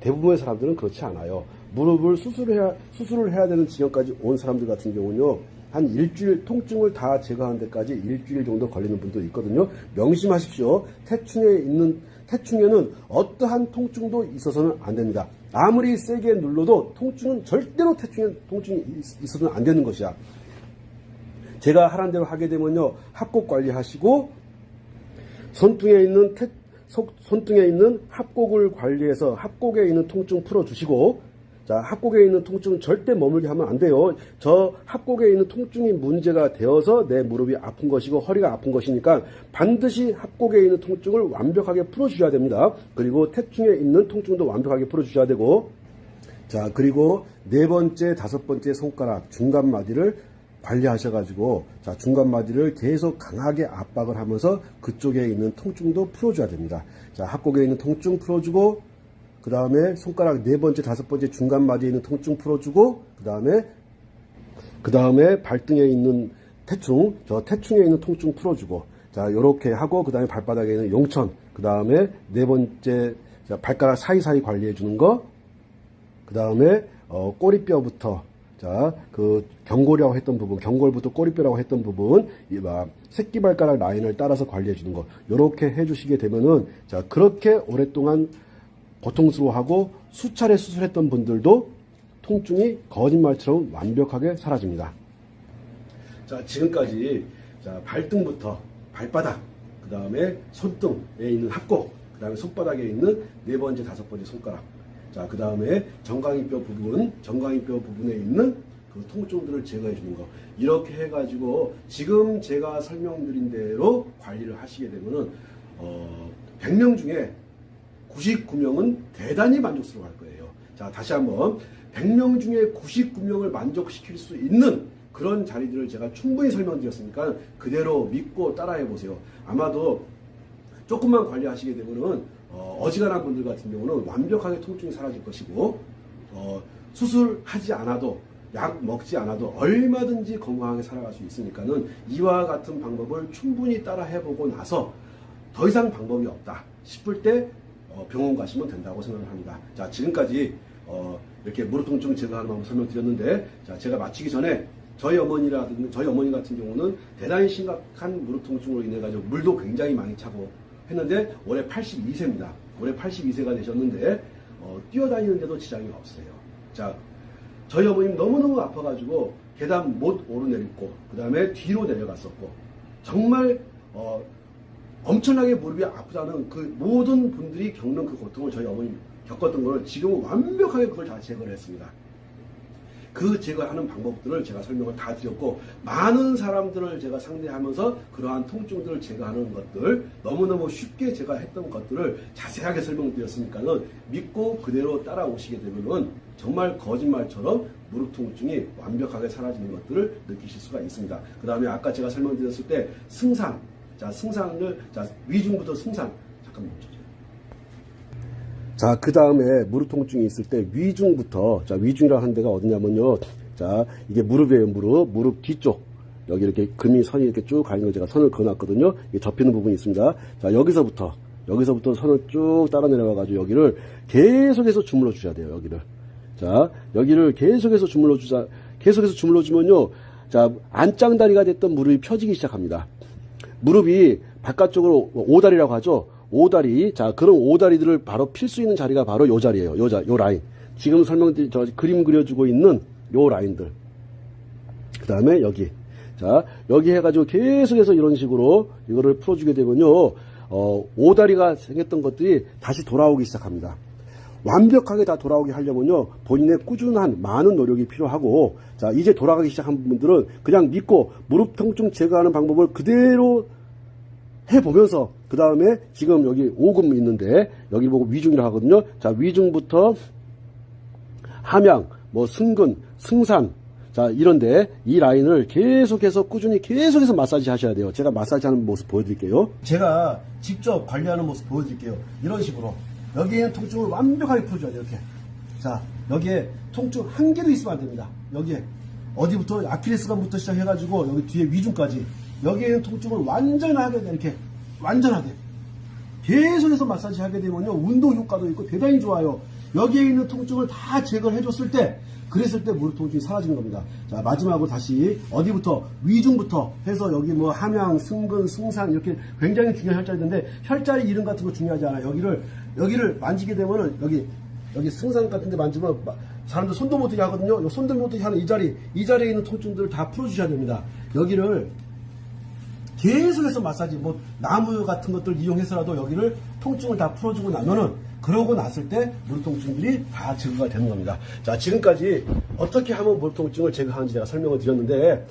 대부분의 사람들은 그렇지 않아요. 무릎을 수술을 해야 되는 지경까지 온 사람들 같은 경우는요, 한 일주일 통증을 다 제거하는 데까지 일주일 정도 걸리는 분도 있거든요. 명심하십시오. 태충에는 어떠한 통증도 있어서는 안 됩니다. 아무리 세게 눌러도 통증은 절대로 통증이 있어서는 안 되는 것이야. 제가 하라는 대로 하게 되면요, 합곡 관리하시고 손등에 있는 합곡을 관리해서 합곡에 있는 통증 풀어주시고, 자, 합곡에 있는 통증은 절대 머물게 하면 안 돼요. 저 합곡에 있는 통증이 문제가 되어서 내 무릎이 아픈 것이고 허리가 아픈 것이니까 반드시 합곡에 있는 통증을 완벽하게 풀어주셔야 됩니다. 그리고 태충에 있는 통증도 완벽하게 풀어주셔야 되고, 자, 그리고 네 번째, 다섯 번째 손가락 중간마디를 관리하셔가지고, 자, 중간마디를 계속 강하게 압박을 하면서 그쪽에 있는 통증도 풀어줘야 됩니다. 자, 합곡에 있는 통증 풀어주고, 그 다음에 손가락 네 번째, 다섯 번째 중간마디에 있는 통증 풀어주고, 그 다음에 발등에 있는 저 태충에 있는 통증 풀어주고, 자, 요렇게 하고, 그 다음에 발바닥에 있는 용천, 그 다음에 네 번째, 자, 발가락 사이사이 관리해주는 거, 그 다음에, 꼬리뼈부터, 자, 그 경골이라고 했던 부분, 경골부터 꼬리뼈라고 했던 부분, 새끼발가락 라인을 따라서 관리해주는 거, 요렇게 해주시게 되면은, 자, 그렇게 오랫동안 고통스러워하고 수차례 수술했던 분들도 통증이 거짓말처럼 완벽하게 사라집니다. 자, 지금까지 자, 발등부터 발바닥, 그 다음에 손등에 있는 합곡, 그 다음에 손바닥에 있는 네 번째, 다섯 번째 손가락, 자, 그 다음에 정강이뼈 부분에 있는 그 통증들을 제거해 주는 거. 이렇게 해가지고 지금 제가 설명드린 대로 관리를 하시게 되면은 100명 중에 99명은 대단히 만족스러워 할 거예요. 자, 다시 한번 100명 중에 99명을 만족시킬 수 있는 그런 자리들을 제가 충분히 설명드렸으니까 그대로 믿고 따라해 보세요. 아마도 조금만 관리하시게 되면은 어지간한 분들 같은 경우는 완벽하게 통증이 사라질 것이고 수술하지 않아도 약 먹지 않아도 얼마든지 건강하게 살아갈 수 있으니까는 이와 같은 방법을 충분히 따라 해보고 나서 더 이상 방법이 없다 싶을 때 병원 가시면 된다고 생각합니다. 자, 지금까지 이렇게 무릎 통증 제거하는 방법 설명드렸는데, 자, 제가 마치기 전에 저희 어머니 같은 경우는 대단히 심각한 무릎 통증으로 인해 가지고 물도 굉장히 많이 차고 했는데 올해 82세입니다. 올해 82세가 되셨는데 뛰어다니는데도 지장이 없으세요. 자, 저희 어머님 너무너무 아파가지고 계단 못 오르내렸고 그 다음에 뒤로 내려갔었고 정말 엄청나게 무릎이 아프다는 그 모든 분들이 겪는 그 고통을 저희 어머님 겪었던 거를 지금은 완벽하게 그걸 다 제거를 했습니다. 그 제거하는 방법들을 제가 설명을 다 드렸고 많은 사람들을 제가 상대하면서 그러한 통증들을 제거하는 것들 너무너무 쉽게 제가 했던 것들을 자세하게 설명드렸으니까는 믿고 그대로 따라오시게 되면은 정말 거짓말처럼 무릎 통증이 완벽하게 사라지는 것들을 느끼실 수가 있습니다. 그 다음에 아까 제가 설명드렸을 때 승산, 자, 승산을, 자, 위중부터 승산, 잠깐 멈춰줘요. 자, 그 다음에 무릎 통증이 있을 때 위중부터, 자, 위중이라는 한 데가 어디냐면요. 자, 이게 무릎이에요, 무릎 뒤쪽. 여기 이렇게 금이 선이 이렇게 쭉 가는 걸 제가 선을 그어놨거든요. 이게 접히는 부분이 있습니다. 자, 여기서부터 선을 쭉 따라 내려가가지고 여기를 계속해서 주물러 주셔야 돼요, 여기를. 자, 여기를 계속해서 주물러주면요. 자, 안짱다리가 됐던 무릎이 펴지기 시작합니다. 무릎이 바깥쪽으로 오다리라고 하죠. 오다리. 자, 그런 오다리들을 바로 필 수 있는 자리가 바로 요 자리예요. 요 라인. 지금 저 그림 그려주고 있는 요 라인들. 그 다음에 여기. 자, 여기 해가지고 계속해서 이런 식으로 이거를 풀어주게 되면요. 오다리가 생겼던 것들이 다시 돌아오기 시작합니다. 완벽하게 다 돌아오게 하려면요. 본인의 꾸준한 많은 노력이 필요하고, 자, 이제 돌아가기 시작한 분들은 그냥 믿고 무릎 통증 제거하는 방법을 그대로 해보면서, 그 다음에 지금 여기 오금 있는데, 여기 보고 위중이라고 하거든요. 자, 위중부터 함양, 뭐 승근, 승산, 자, 이런데 이 라인을 계속해서 꾸준히 계속해서 마사지 하셔야 돼요. 제가 마사지 하는 모습 보여드릴게요. 제가 직접 관리하는 모습 보여드릴게요. 이런 식으로. 여기에 있는 통증을 완벽하게 풀어줘야 돼요, 이렇게. 자, 여기에 통증 한 개도 있으면 안 됩니다. 여기에. 어디부터, 아킬레스건부터 시작해가지고, 여기 뒤에 위중까지. 여기에 있는 통증을 완전하게, 이렇게. 완전하게. 계속해서 마사지 하게 되면요, 운동 효과도 있고 대단히 좋아요. 여기에 있는 통증을 다 제거를 해줬을 때, 그랬을 때 무릎 통증이 사라지는 겁니다. 자, 마지막으로 다시, 어디부터, 위중부터 해서 여기 뭐, 함양, 승근, 승산, 이렇게 굉장히 중요한 혈자리인데, 혈자리 이름 같은 거 중요하지 않아요. 여기를 만지게 되면은, 여기 승산 같은 데 만지면, 사람들 손도 못 대게 하거든요. 손도 못 대게 하는 이 자리에 있는 통증들을 다 풀어주셔야 됩니다. 여기를 계속해서 마사지, 뭐, 나무 같은 것들 이용해서라도 여기를 통증을 다 풀어주고 나면은, 그러고 났을 때 무릎 통증들이 다 제거가 되는 겁니다. 자, 지금까지 어떻게 하면 무릎 통증을 제거하는지 제가 설명을 드렸는데,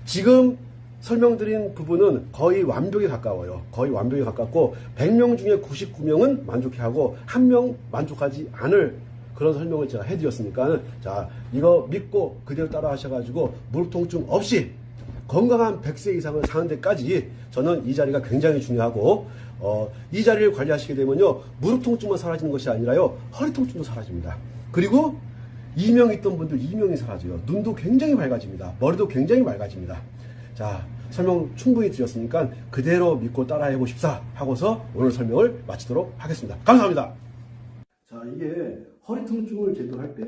지금 설명드린 부분은 거의 완벽에 가까워요. 거의 완벽에 가깝고 100명 중에 99명은 만족해하고 1명 만족하지 않을 그런 설명을 제가 해드렸으니까, 자, 이거 믿고 그대로 따라 하셔가지고 무릎 통증 없이 건강한 100세 이상을 사는 데까지 저는 이 자리가 굉장히 중요하고, 이 자리를 관리하시게 되면요, 무릎 통증만 사라지는 것이 아니라요, 허리 통증도 사라집니다. 그리고 2명 있던 분들 2명이 사라져요. 눈도 굉장히 맑아집니다. 머리도 굉장히 맑아집니다. 자, 설명 충분히 드렸으니까 그대로 믿고 따라해 보십사 하고서 오늘 설명을 마치도록 하겠습니다. 감사합니다. 자, 이게 허리 통증을 제거할 때,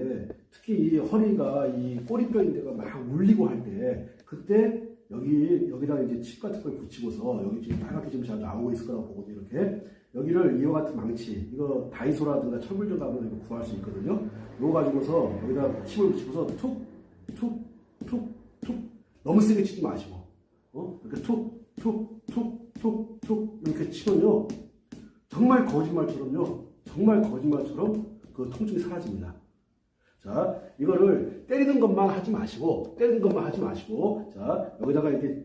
특히 이 허리가 이 꼬리뼈인데가 막 울리고 할 때, 그때 여기다 이제 칩 같은 걸 붙이고서, 여기 지금 빨갛게 좀 잘 나오고 있을 거라고 보거든요, 이렇게. 여기를 이와 같은 망치, 이거 다이소라든가 철물점 가면 이거 구할 수 있거든요. 이거 가지고서 여기다 칩을 붙이고서 툭, 툭, 툭, 툭. 너무 세게 치지 마시고, 이렇게 툭, 툭, 툭, 툭, 툭, 이렇게 치면요. 정말 거짓말처럼 그 그 통증이 사라집니다. 자, 이거를 때리는 것만 하지 마시고, 자, 여기다가 이렇게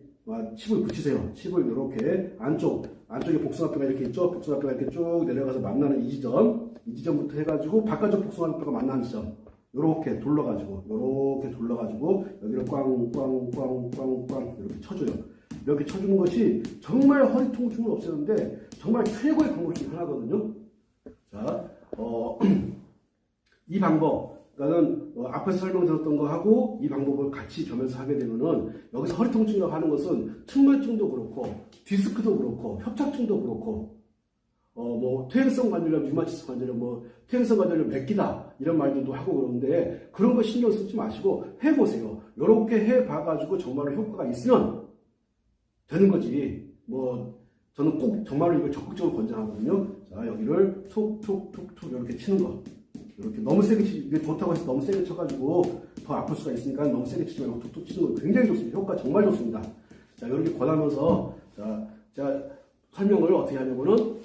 칩을 붙이세요. 칩을 이렇게 안쪽에 복숭아뼈가 이렇게 있죠? 복숭아뼈가 이렇게 쭉 내려가서 만나는 이 지점부터 해가지고 바깥쪽 복숭아뼈가 만나는 지점. 요렇게 돌려가지고, 여기를 꽝꽝꽝꽝꽝 이렇게 쳐줘요. 이렇게 쳐주는 것이 정말 허리 통증을 없애는데 정말 최고의 방법 중에 하나거든요. 자, 이 방법, 그러니까는 앞에서 설명드렸던 거 하고 이 방법을 같이 겸해서 하게 되면은 여기서 허리 통증이라고 하는 것은 측만증도 그렇고 디스크도 그렇고 협착증도 그렇고 뭐 퇴행성 관절염, 류마티스 관절염, 뭐 퇴행성 관절염 몇기다 이런 말들도 하고 그러는데 그런 거 신경 쓰지 마시고 해보세요. 이렇게 해봐가지고 정말로 효과가 있으면 되는 거지. 뭐 저는 꼭 정말로 이걸 적극적으로 권장하거든요. 자, 여기를 툭툭툭툭 이렇게 치는 거. 이렇게 너무 세게 이게 좋다고 해서 너무 세게 쳐가지고 더 아플 수가 있으니까 너무 세게 치지 말고 툭툭 치는 거 굉장히 좋습니다. 효과 정말 좋습니다. 자, 이렇게 권하면서 제가 설명을 어떻게 하냐면은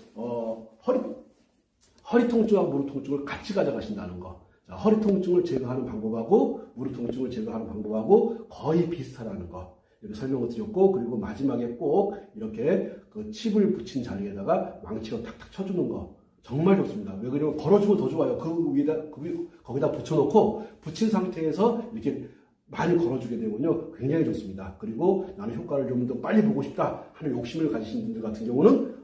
허리 통증하고 무릎 통증을 같이 가져가신다는 거. 자, 허리 통증을 제거하는 방법하고 무릎 통증을 제거하는 방법하고 거의 비슷하다는 거. 이렇게 설명을 드렸고, 그리고 마지막에 꼭 이렇게 그 칩을 붙인 자리에다가 망치로 탁탁 쳐주는 거. 정말 좋습니다. 왜 그러냐면 걸어주면 더 좋아요. 거기다 붙여놓고 붙인 상태에서 이렇게 많이 걸어주게 되면요. 굉장히 좋습니다. 그리고 나는 효과를 좀 더 빨리 보고 싶다 하는 욕심을 가지신 분들 같은 경우는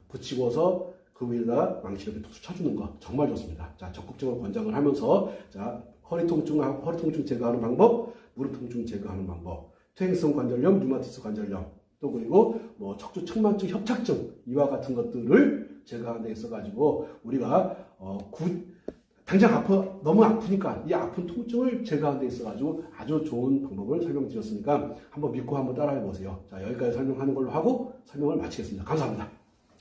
붙이고서 그 위에다가 망치를 이렇게 툭 쳐주는 거 정말 좋습니다. 자, 적극적으로 권장을 하면서 자, 허리 통증 제거하는 방법, 무릎 통증 제거하는 방법, 퇴행성 관절염, 류마티스 관절염, 또 그리고 뭐 척추 측만증, 협착증 이와 같은 것들을 제거하는 데 있어가지고 우리가 당장 너무 아프니까 이 아픈 통증을 제거하는 데 있어가지고 아주 좋은 방법을 설명드렸으니까 한번 믿고 한번 따라해 보세요. 자, 여기까지 설명하는 걸로 하고 설명을 마치겠습니다. 감사합니다.